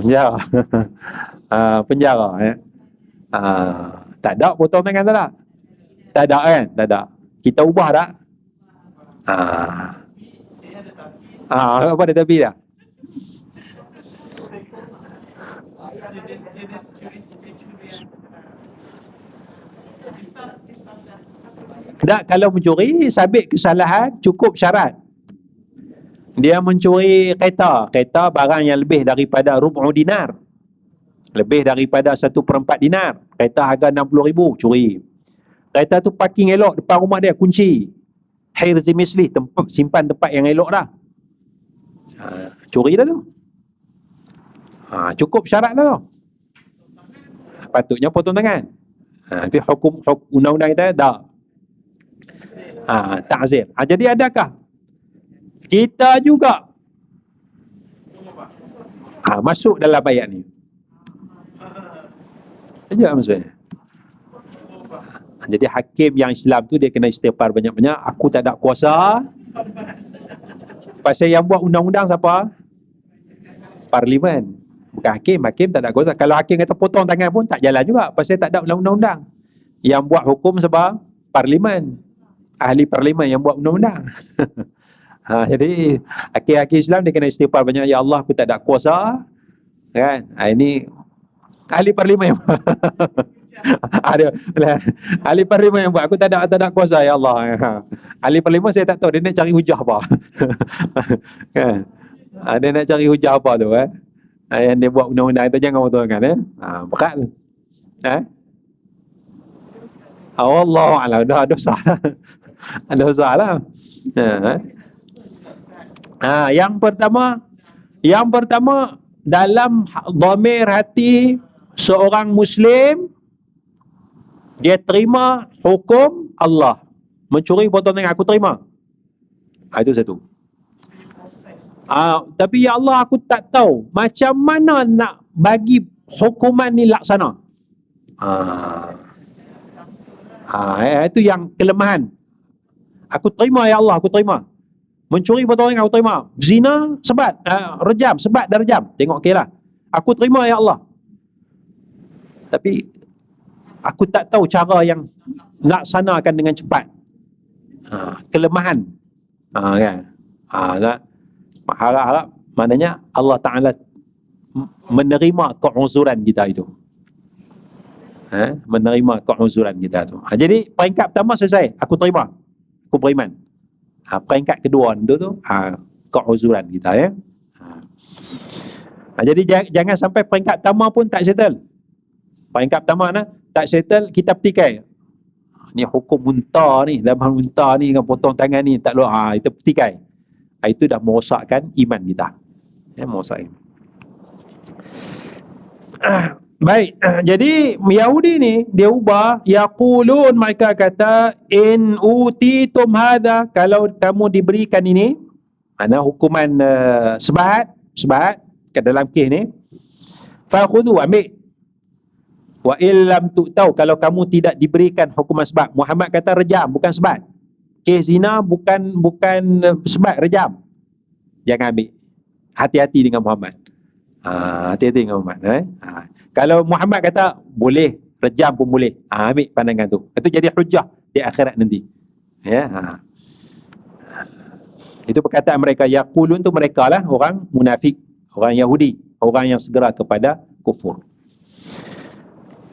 Penjara. Penjara. Tak ada potong tangan tak ada? Tak ada kan? Tak ada. Kita ubah tak? Apa dia tepi dah? Tak, kalau mencuri, sabit kesalahan, cukup syarat. Dia mencuri kereta barang yang lebih daripada rubu' dinar. Lebih daripada 1/4 dinar. Kereta harga 60,000, curi. Kereta tu parking elok depan rumah dia, kunci. Hirzi misli, simpan tempat yang elok dah. Curi dah tu. Cukup syarat dah tu. Patutnya potong tangan. Tapi hukum undang-undang kita tak. Ta'zir. Jadi adakah kita juga masuk dalam ayat ni? Saja maksudnya. Jadi hakim yang Islam tu dia kena istighfar banyak-banyak. Aku tak ada kuasa. Pasal yang buat undang-undang siapa? Parlimen. Bukan hakim. Hakim tak ada kuasa. Kalau hakim kata potong tangan pun tak jalan juga. Pasal tak ada undang-undang. Yang buat hukum siapa? Parlimen. Ahli parlimen yang buat undang-undang. Jadi hakim-hakim Islam dia kena istighfar banyak. Ya Allah, aku tak ada kuasa. Kan? Ini ahli parlimen yang ahli parlimen yang buat. Aku tak ada kuasa, ya Allah. Ahli parlimen saya tak tahu dia nak cari hujah apa. Kan? Dia nak cari hujah apa tu yang dia buat undang-undang itu jangan potongkan berat tu. Allah alam, dah dosa. Dosa lah. Yang pertama dalam dhamir hati seorang Muslim, dia terima hukum Allah. Mencuri potong tangan, aku terima. Itu satu. Tapi ya Allah, aku tak tahu macam mana nak bagi hukuman ni laksana. Itu yang kelemahan. Aku terima ya Allah, aku terima. Mencuri potong tangan, aku terima. Zina, sebat, rejam, sebat dan rejam. Tengok okeylah. Aku terima ya Allah. Tapi aku tak tahu cara yang laksanakan dengan cepat. Kelemahan. Kan? Harap-harap maknanya Allah Ta'ala menerima keuzuran kita itu. Menerima keuzuran kita itu. Jadi peringkat pertama selesai. Aku terima. Aku beriman. Peringkat kedua tu keuzuran kita ya. Jadi jangan sampai peringkat pertama pun tak settle. Peringkat pertama tak settle, kita petikai. Ni hukum muntah ni, dalam muntah ni dengan potong tangan ni tak luar. Itu petikai. Itu dah merosakkan iman kita. Merosak iman. Baik, jadi Yahudi ni dia ubah, yaqulun, mereka kata, in utitum hadha, kalau kamu diberikan ini, mana hukuman sebat ke dalam kes ni, fakhudhu, ambil. Wa illam tu'tau, kalau kamu tidak diberikan hukuman sebat. Muhammad kata rejam, bukan sebat. Kes zina bukan sebat, rejam. Jangan ambil. Hati-hati dengan Muhammad. Hati-hati dengan Muhammad. Kalau Muhammad kata boleh, rejam pun boleh. Ambil pandangan tu. Itu jadi hujah di akhirat nanti. Ya. Itu perkataan mereka. Yaqulun tu mereka lah orang munafik, orang Yahudi, orang yang segera kepada kufur.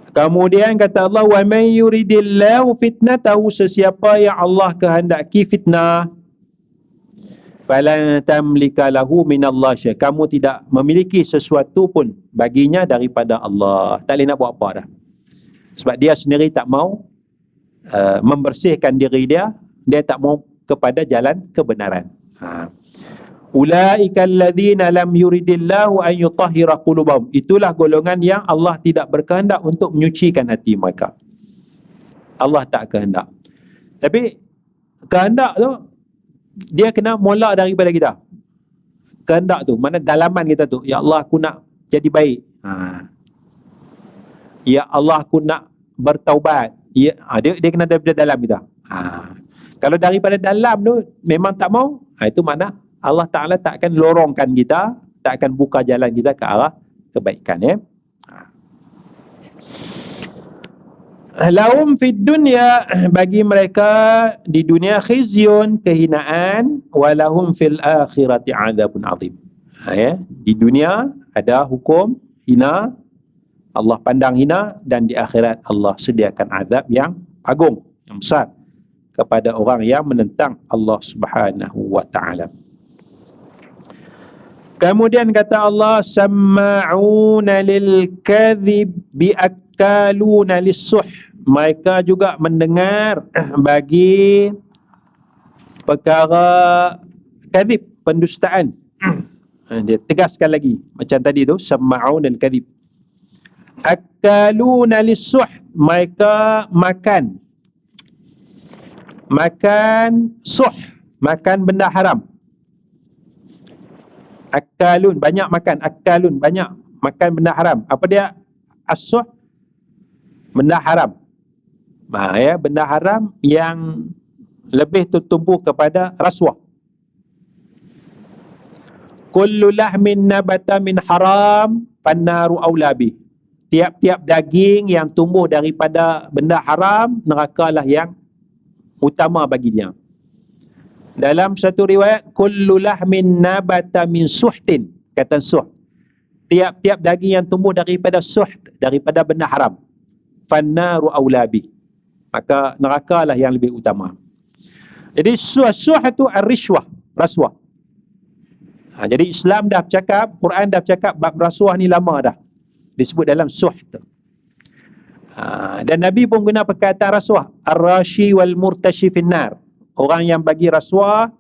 Kemudian kata Allah, wa may yuridillahu fitnatahu, sesiapa yang Allah kehendaki fitnah, falan tamlika lahu minallah syai', kamu tidak memiliki sesuatu pun baginya daripada Allah. Tak boleh nak buat apa dah. Sebab dia sendiri tak mau membersihkan diri dia tak mau kepada jalan kebenaran. Ulaika alladzina lam yuridillahu an yutahhira qulubahum, itulah golongan yang Allah tidak berkehendak untuk menyucikan hati mereka. Allah tak kehendak. Tapi kehendak tu dia kena mula daripada kita. Kehendak tu mana dalaman kita tu, ya Allah aku nak jadi baik. Ya Allah aku nak bertaubat. Ya, dia kena daripada dalam kita. Kalau daripada dalam tu memang tak mau, itu makna Allah Ta'ala tak akan lorongkan kita, tak akan buka jalan kita ke arah kebaikan. Ya. Lahum fid dunya, bagi mereka di dunia khizyun, kehinaan, walahum fil akhirati adzabun azim. Ya, di dunia ada hukum hina, Allah pandang hina, dan di akhirat Allah sediakan azab yang agung, yang besar kepada orang yang menentang Allah Subhanahu wa taala. Kemudian kata Allah, samma'una lil kadhib biakaluna lis-suh, mereka juga mendengar bagi perkara kadhib, pendustaan. Dia tegaskan lagi macam tadi tu, samma'una lil kadhib, akaluna lis-suh, mereka makan suh, makan benda haram. Akalun, banyak makan. Akalun, banyak makan benda haram. Apa dia? As-suh, benda haram. Ya, benda haram yang lebih tertumpu kepada rasuah. Kullu lahmin nabata min haram fannaru aulabi, tiap-tiap daging yang tumbuh daripada benda haram, nerakalah yang utama bagi dia. Dalam satu riwayat, kullu lahmin nabata min suhtin, kata suh, tiap-tiap daging yang tumbuh daripada suh, daripada benda haram, fannaru aulabi, maka nerakalah yang lebih utama. Jadi suh itu ar-rishwah, rasuah. Jadi Islam dah bercakap, Quran dah bercakap bab rasuah ni lama dah, disebut dalam suh tu. Dan Nabi pun guna perkataan rasuah, ar-rashi wal murtashi finnar, orang yang bagi rasuah,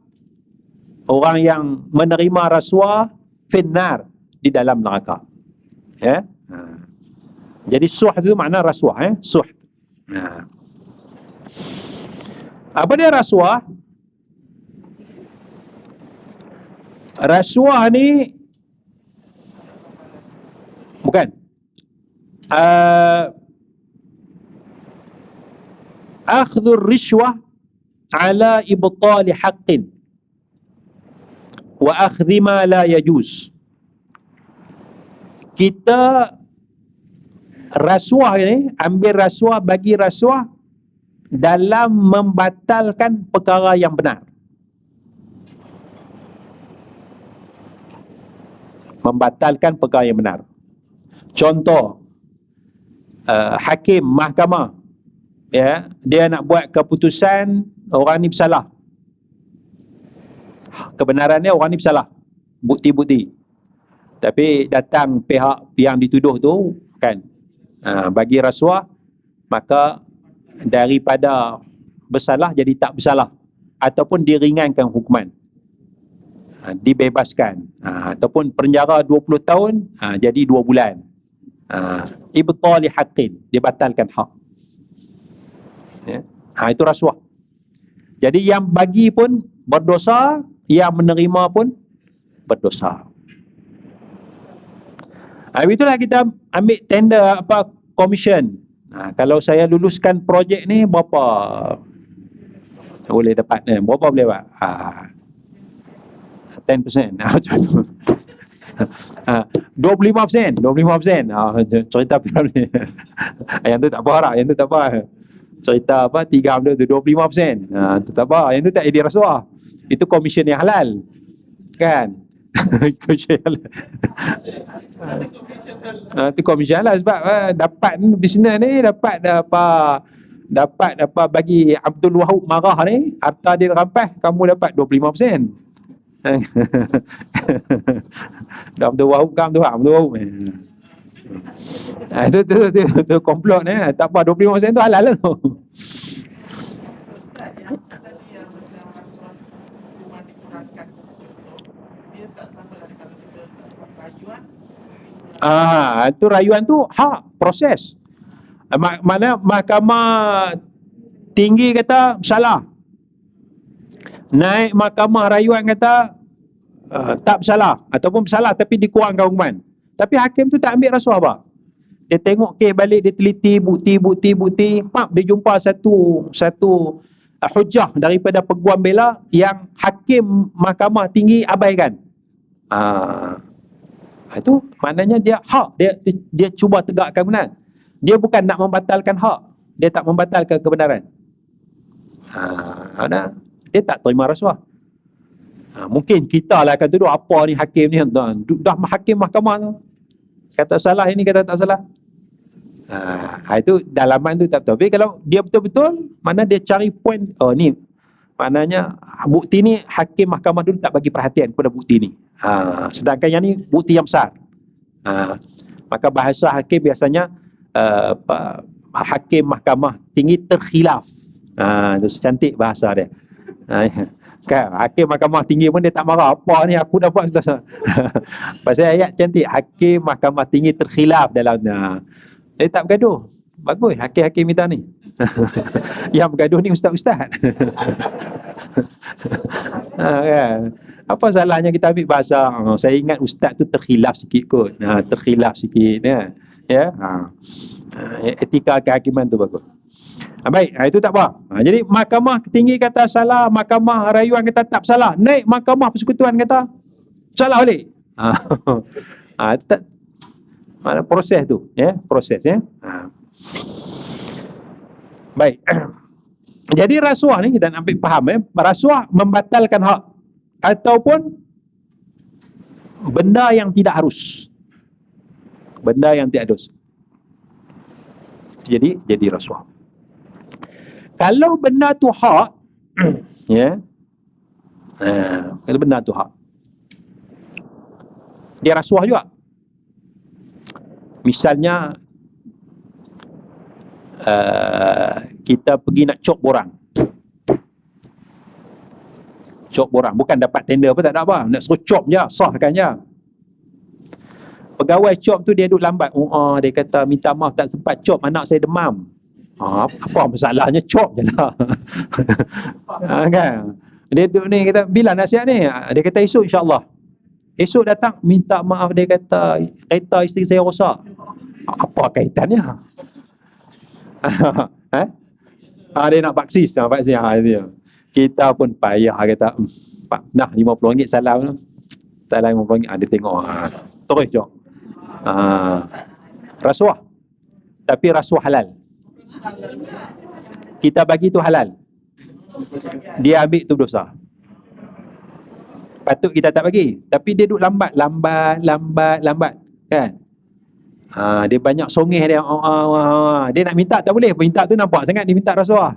orang yang menerima rasuah, finnar, di dalam neraka. Ya. Jadi suh itu makna rasuah. Suh. Apa dia rasuah? Rasuah ni bukan akhdhur rishwah ala ibtali haqqin wa akhdhi ma la yajuz. Kita rasuah ni, ambil rasuah, bagi rasuah dalam membatalkan perkara yang benar. Membatalkan perkara yang benar. Contoh, hakim mahkamah, ya, dia nak buat keputusan orang ni bersalah, kebenarannya orang ni bersalah, bukti-bukti, tapi datang pihak yang dituduh tu kan, bagi rasuah, maka daripada bersalah jadi tak bersalah, ataupun diringankan hukuman, dibebaskan, ataupun penjara 20 tahun jadi 2 bulan. Ibtali haqqin, dibatalkan hak. Ya. Itu rasuah. Jadi yang bagi pun berdosa, yang menerima pun berdosa. Itulah kita ambil tender commission. Kalau saya luluskan projek ni berapa boleh dapat, berapa boleh buat? 10%. Macam tu. 25%. Cerita Piramli. Yang tu tak apa, yang tu tak apa. Cerita apa 3 benda tu 25%. Tu tak apa, yang tu tak jadi rasuah. Itu komisen yang halal. Kan? Komisen halal. Itu komisen halal sebab dapat bisnes ni dapat bagi Abdul Wahab marah ni, harta dia rampas, kamu dapat 25%. Abdul Wahab kan tu Abdul Wahab. Itu komplot ni. Tak apa, 25% tu halal lah tu. Ustaz, yang tadi yang macam rasuah hukuman dikurangkan dia tak sama lah kalau kita rayuan. Itu rayuan tu hak proses. Mana mahkamah tinggi kata salah, naik mahkamah rayuan kata tak bersalah ataupun bersalah tapi dikurangkan hukuman. Tapi hakim tu tak ambil rasuah apa. Dia tengok kes balik, dia teliti bukti, pap dia jumpa satu hujah daripada peguam bela yang hakim mahkamah tinggi abaikan. Itu maknanya dia hak, dia cuba tegakkan kebenaran. Dia bukan nak membatalkan hak, dia tak membatalkan kebenaran. Dia tak terima rasuah. Mungkin kita lah akan tuduh apa ni hakim ni dah hakim mahkamah tu kata salah, ini kata tak salah. Itu dalaman tu tak betul. Tapi kalau dia betul-betul, mana dia cari point, ni maknanya bukti ni hakim mahkamah dulu tak bagi perhatian kepada bukti ni. Sedangkan yang ni bukti yang besar. Maka bahasa hakim biasanya hakim mahkamah tinggi terkhilaf. Itu cantik bahasa dia. Kan hakim mahkamah tinggi pun dia tak marah, apa ni aku dapat pasal ayat cantik, hakim mahkamah tinggi terkhilaf dalamnya. Dia tak bergaduh. Bagus hakim-hakim kita ni. Yang bergaduh ni ustaz-ustaz. Kan? Apa salahnya kita ambil bahasa, saya ingat ustaz tu terkhilaf sikit kot. Terkhilaf sikit ya. Etika kehakiman tu bagus. Baik, itu tak apa. Jadi mahkamah tinggi kata salah, mahkamah rayuan kata tak salah, naik mahkamah persekutuan kata salah balik. Itu tak, mana proses tu, ya, proses ya. Baik. Jadi rasuah ni kita nak ambil faham rasuah membatalkan hak ataupun benda yang tidak harus. Benda yang tidak harus. Jadi rasuah. Kalau benda tu hak, ya, kalau benda tu hak, dia rasuah juga. Misalnya, kita pergi nak cop borang. Cop borang, bukan dapat tender pun tak ada apa, nak suruh cop je, sahkan je. Pegawai cop tu dia duduk lambat. Dia kata minta maaf tak sempat cop, anak saya demam. Apa masalahnya, cop je lah. Kan? Dia duduk ni kata bila nasihat ni? Dia kata esok insyaAllah. Esok datang minta maaf, dia kata kereta isteri saya rosak. Apa kaitannya? Dia nak baksis dia. Kita pun payah kata Pak, nah RM50 salam. Salam RM50. Dia tengok terus jom. Rasuah. Tapi rasuah halal. Kita bagi tu halal, dia ambil tu dosa. Patut kita tak bagi, tapi dia duduk lambat kan. Dia banyak songeh dia. Dia nak minta tak boleh, minta tu nampak sangat dia minta rasuah.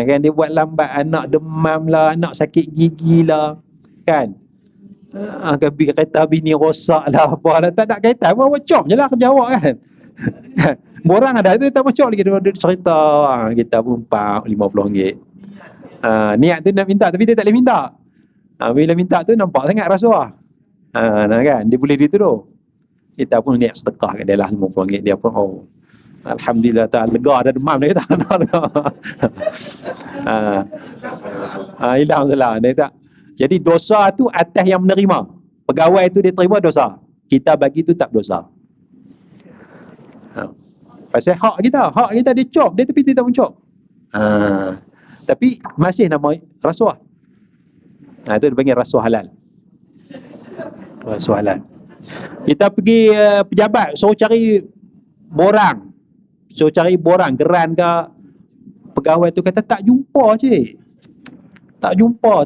Kan dia buat lambat, anak demam lah, anak sakit gigi lah, kan. Kereta bini rosak lah, apa lah, tak ada kaitan, buat cop je lah kerja awak kan. Borang ada tu tak macam lagi dia cerita kita pun RM50. Niat tu nak minta tapi dia tak boleh minta. Bila minta tu nampak sangat rasuah. Kan dia boleh dituduh. Kita pun niat sedekah kat dia lah RM50. Dia pun alhamdulillah tak lega dah demam dia kata. Hilang salah dia tak. Jadi dosa tu atas yang menerima. Pegawai tu dia terima dosa. Kita bagi tu tak dosa. Pasal hak kita dia cop, dia tapi dia tak mencop. Tapi masih nama rasuah. Itu dipanggil rasuah halal. Rasuah halal. Kita pergi pejabat suruh cari borang. Suruh cari borang geran ke, pegawai tu kata tak jumpa cik. Tak jumpa.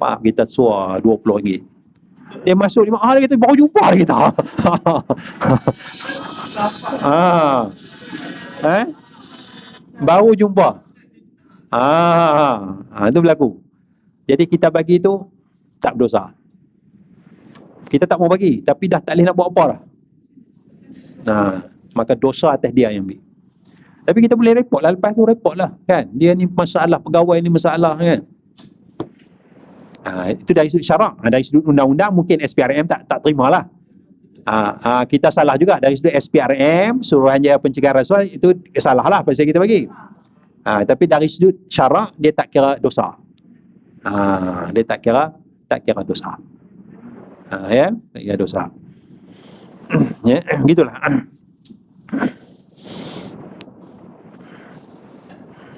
Pak kita suar RM20. Dia masuk 5 hari kita baru jumpa kita. Baru jumpa. Itu berlaku. Jadi kita bagi tu tak berdosa. Kita tak mau bagi, tapi dah tak boleh nak buat apa dah. Maka dosa atas dia yang ambil. Tapi kita boleh report lah, lepas tu report lah kan. Dia ni masalah, pegawai ni masalah kan. Itu dari sudut syarak. Dari sudut undang-undang mungkin SPRM tak terima lah. Kita salah juga dari sudut SPRM, Suruhanjaya Pencegahan Rasuah, itu salah lah pasal kita bagi. Tapi dari sudut syarak dia tak kira dosa. Dia tak kira dosa. Ya, tak kira dosa. Ya, gitulah.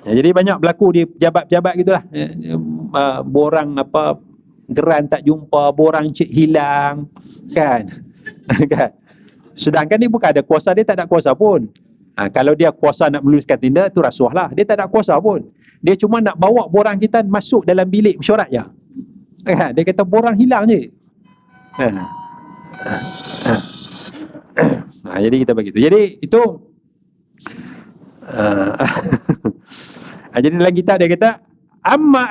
Jadi banyak berlaku di pejabat-pejabat gitulah. Borang apa geran tak jumpa, borang cek hilang kan. Kan. Sedangkan dia bukan ada kuasa, dia tak ada kuasa pun. Kalau dia kuasa nak menuliskan tindak tu rasuah lah. Dia tak ada kuasa pun. Dia cuma nak bawa borang kita masuk dalam bilik mesyuarat je. Dia kata borang hilang je. Jadi kita begitu. Jadi itu jadi dalam kitab dia kata amma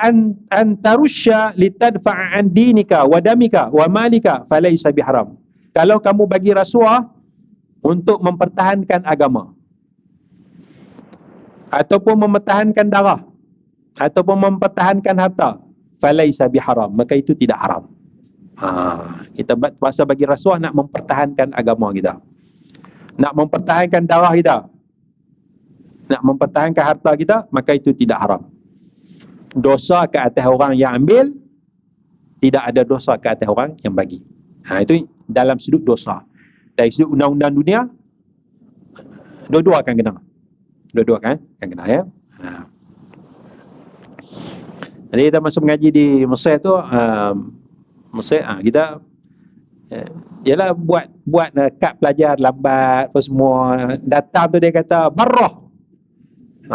antarusya litadfa'a an dinika wa damika wa malika falaysa biharam. Kalau kamu bagi rasuah untuk mempertahankan agama ataupun mempertahankan darah ataupun mempertahankan harta, falaysa biharam, maka itu tidak haram. Kita pasal bagi rasuah nak mempertahankan agama kita, nak mempertahankan darah kita, nak mempertahankan harta kita, maka itu tidak haram. Dosa ke atas orang yang ambil, tidak ada dosa ke atas orang yang bagi. Itu dalam sudut dosa. Dari sudut undang-undang dunia, dua-dua akan kena. Dua-dua akan kena ya. Jadi kita masuk mengaji di Mesir tu, Mesir kita ialah buat kad pelajar lambat apa semua. Datang tu dia kata barrah.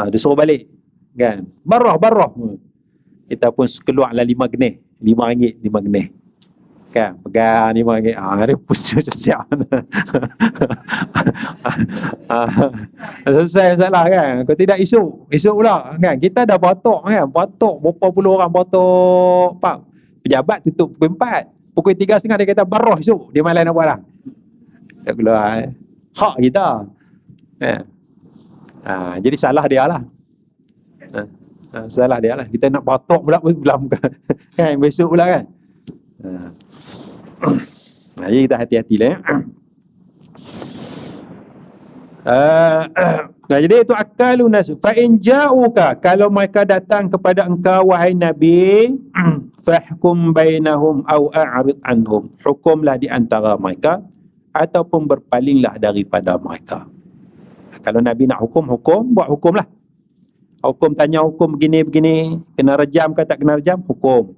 Dia suruh balik kan. Barrah. Kita pun keluarlah 5 genih. RM5, 5 genih. Kan, pegang RM5. Dia pusing siap. Selesai masalah kan. Kau tidak esok pula kan. Kita dah patok kan. Patok berapa puluh orang patok. Pak. Pejabat tutup pukul 4. Pukul 3.30 dia kata barrah esok. Dia malas nak buat lah. Tak keluar. Hak kita. Kan. Jadi salah dia lah. Salah dia lah. Kita nak patok pula belum kan besok pula kan. Jadi kita hati-hati lah. Jadi itu akalun nas. Fa in ja'uka, kalau mereka datang kepada engkau wahai Nabi, fahkum bainahum aw a'rid anhum. Hukumlah di antara mereka ataupun berpalinglah daripada mereka. Kalau Nabi nak hukum, buat hukum lah. Hukum tanya hukum begini, kena rejam ke tak kena rejam, hukum.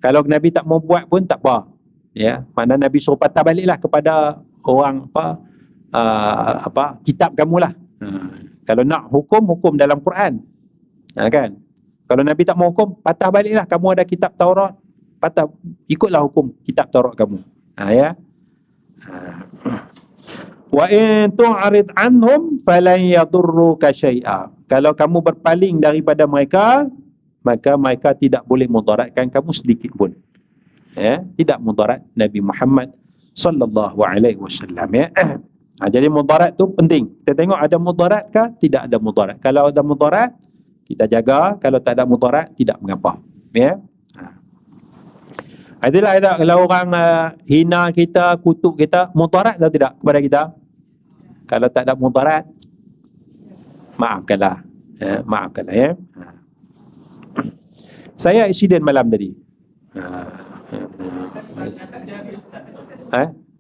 Kalau Nabi tak mau buat pun tak apa. Ya, mana Nabi suruh patah baliklah kepada orang kitab kamu lah. Kalau nak hukum dalam Quran. Kan? Kalau Nabi tak mau hukum, patah baliklah, kamu ada kitab Taurat, patah ikutlah hukum kitab Taurat kamu. Ya. Wa in tu'rid anhum falan yadurruka syai'a. Kalau kamu berpaling daripada mereka, maka mereka tidak boleh mudaratkan kamu sedikit pun. Ya, tidak mudarat Nabi Muhammad sallallahu alaihi wasallam ya. Jadi mudarat tu penting. Kita tengok ada mudarat ke tidak ada mudarat. Kalau ada mudarat, kita jaga, kalau tak ada mudarat tidak mengapa. Ya. Itulah kalau orang hina kita, kutuk kita, mudarat atau tidak kepada kita? Kalau tak ada mudarat, maafkanlah. Maafkanlah ya. Saya insiden malam tadi.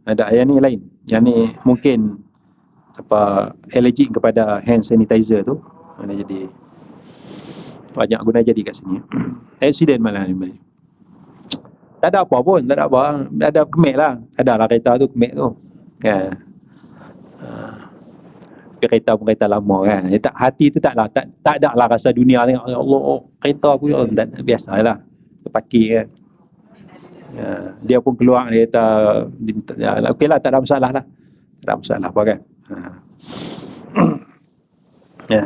Ada yang ni lain. Yang ni mungkin allergic kepada hand sanitizer tu. Jadi banyak guna jadi kat sini. Insiden malam ni. Tak ada apa pun, tak ada apa. Ada kemek lah. Ada lah kereta tu, kemek tu. Kan. Kereta pun kereta lama kan. Tak, hati tu taklah, tak ada lah rasa dunia tengok, ya Allah, kereta aku tak, biasalah. Terpakir kan. Ya, dia pun keluar, dia kata, okey lah, tak ada masalah lah. Tak ada masalah apa kan. Ya.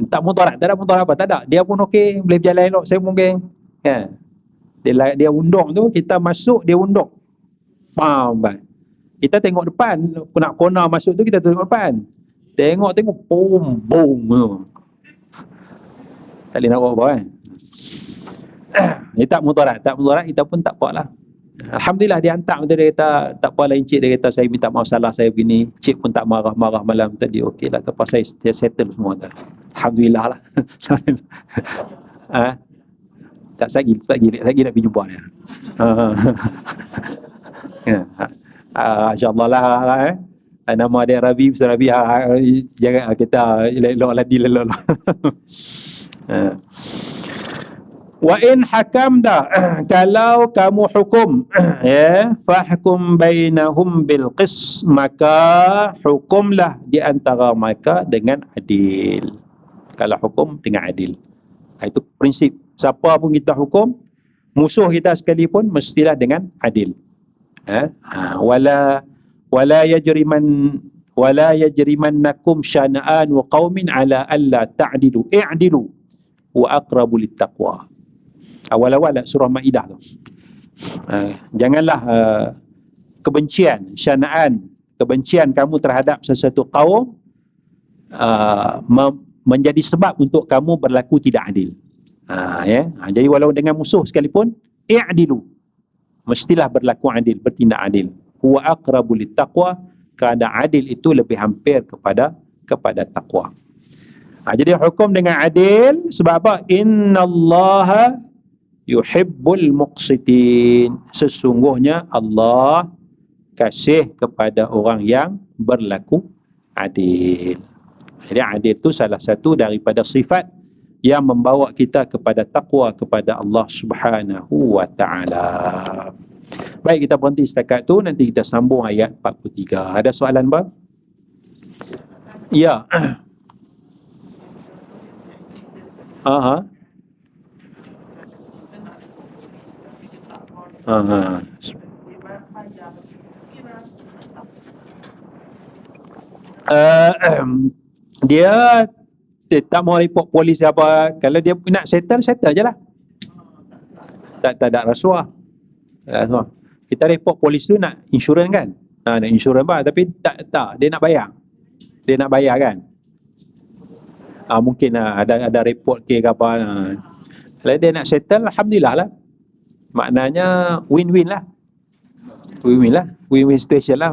Tak mudarat, tak ada mudarat apa, tak ada. Dia pun okey, boleh berjalan elok, saya pun okey. Ya. Dia undung tu, kita masuk, dia undung. Faham kan? Kita tengok depan, nak corner masuk tu kita tengok depan. Tengok boom tu. Tak boleh nak buat apa kan. Dia tak mudarat, kita pun tak apa lah. Alhamdulillah dia hantar tu, dia kata tak apa lah encik, dia kata saya minta maaf salah saya begini. Cik pun tak marah-marah malam tadi, okey lah, tak apa, saya settle semua tu. Alhamdulillah lah. Tak lagi nak pergi jumpa dia. InsyaAllah lah. Nama dia Rabi, Mr. Rabi, jangan kita elok lah deal elok lah. Wa in hakamta, kalau kamu hukum, ya, fahkum bainahum bil qis, maka hukumlah di antara mereka dengan adil. Kalau hukum dengan adil, itu prinsip. Siapa pun kita hukum, musuh kita sekalipun, mestilah dengan adil. Wala yajrimannakum syana'an qaumin ala alla ta'dilu i'dilu wa aqrabu littaqwa. Awal-awal surah Maidah tu. Janganlah kebencian kamu terhadap sesuatu kaum menjadi sebab untuk kamu berlaku tidak adil. Jadi walau dengan musuh sekalipun, i'dilu, mestilah berlaku adil, bertindak adil. Huwa aqrabu littaqwa, kerana adil itu lebih hampir kepada takwa. Jadi hukum dengan adil, sebab apa? Innallaha yuhibbul muqsitin, sesungguhnya Allah kasih kepada orang yang berlaku adil. Jadi adil itu salah satu daripada sifat yang membawa kita kepada takwa kepada Allah Subhanahu wa ta'ala. Baik, kita berhenti setakat tu, nanti kita sambung ayat 43. Ada soalan apa? Ya. Aha. Aha. Dia tak mau report polis apa. Kalau dia nak settle je lah. Tak ada rasuah. Kita report polis tu nak insurans kan. Nak insurans apa, tapi tak dia nak bayar kan. Mungkin ada report ke apa. Kalau dia nak settle, alhamdulillah lah. Maknanya win-win lah. Win-win situation lah.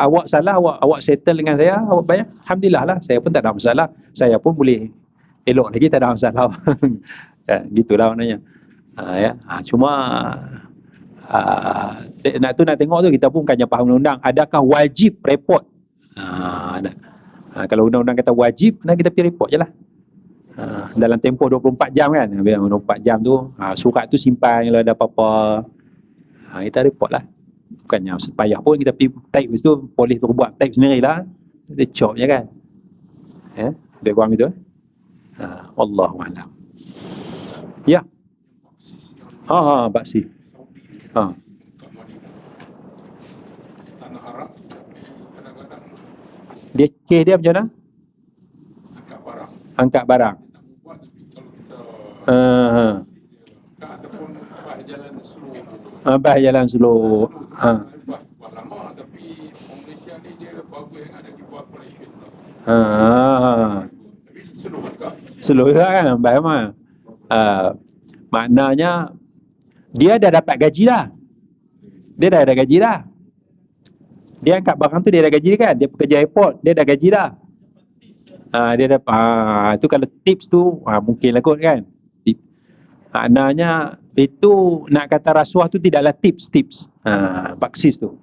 Awak salah, awak settle dengan saya, awak bayar, alhamdulillah lah. Saya pun tak ada masalah. Saya pun boleh elok lagi, tak ada masalah. Gitulah maknanya. Cuma nak tengok tu, kita pun bukannya faham undang-undang. Adakah wajib report? Kalau undang-undang kata wajib, kita pergi report je lah. Dalam tempoh 24 jam kan. 24 jam tu, surat tu simpan, kalau ada apa-apa, kita report lah. Bukannya payah pun kita pergi type tu, polis tu buat type sendirilah. Kita cop je kan. Lebih kurang itu. Wallahualam. Ya. Baksi. Dia kes dia macam mana? Angkat barang. Bah jalan slow. Lama tapi Malaysia ni dia bagus yang ada dibuat collection. Tapi slow juga. Slow juga kan, bah mah. Maknanya dia dah dapat gaji dah. Dia dah ada gaji dah. Dia angkat barang tu, dia dah gaji kan. Dia pekerja airport, dia dah gaji dah. Dia dapat tu kalau tips tu mungkin lah kot kan. Maknanya itu nak kata rasuah tu tidaklah tips. Baksis tu.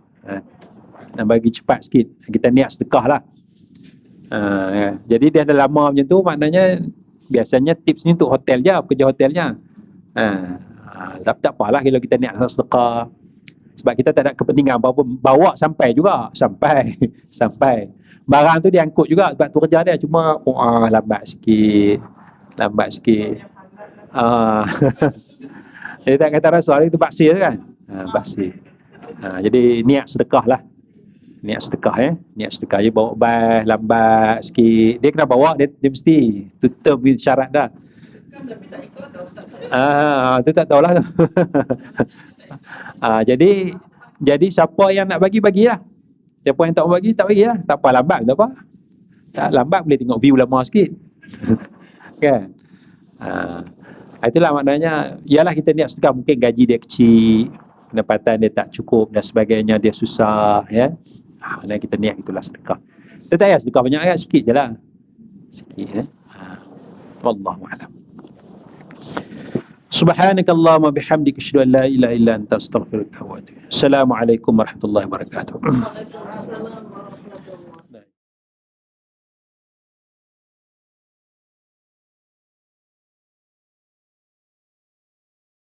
Nak bagi cepat sikit. Kita niat sedekah lah. Jadi dia dah lama macam tu, maknanya biasanya tips ni untuk hotel je, pekerja hotelnya. Tak apalah kalau kita niat sedekah. Sebab kita tak ada kepentingan apa pun, bawa sampai juga, sampai. Barang tu diangkut juga sebab tu kerja dia, cuma lambat sikit. Jadi tak kata Rasul itu baksir kan? Baksir. Jadi niat sedekah lah. Niat sedekah je bawa bas lambat sikit. Dia kena bawa, dia mesti tutup syarat dah. Kan dah minta iklan dah Ustaz. Tu tak tahulah tu. Jadi siapa yang nak bagilah. Siapa yang tak mau bagi, tak bagilah. Tak apa lambat, tak apa. Tak lambat boleh tengok view lama sikit. Kan? Itulah maknanya, ialah kita niat sedekah, mungkin gaji dia kecil, pendapatan dia tak cukup dan sebagainya, dia susah, ya. Dan kita niat itulah sedekah. Kita tak payah sedekah banyak kan, sikit je lah. Sikit, ya. Wallahu a'lam. Subhanakallahumma bihamdika asyhadu an la ilaha illa anta astaghfiruka wa atubu ilaik. Assalamualaikum warahmatullahi wabarakatuh. Waalaikumsalam warahmatullahi wabarakatuh.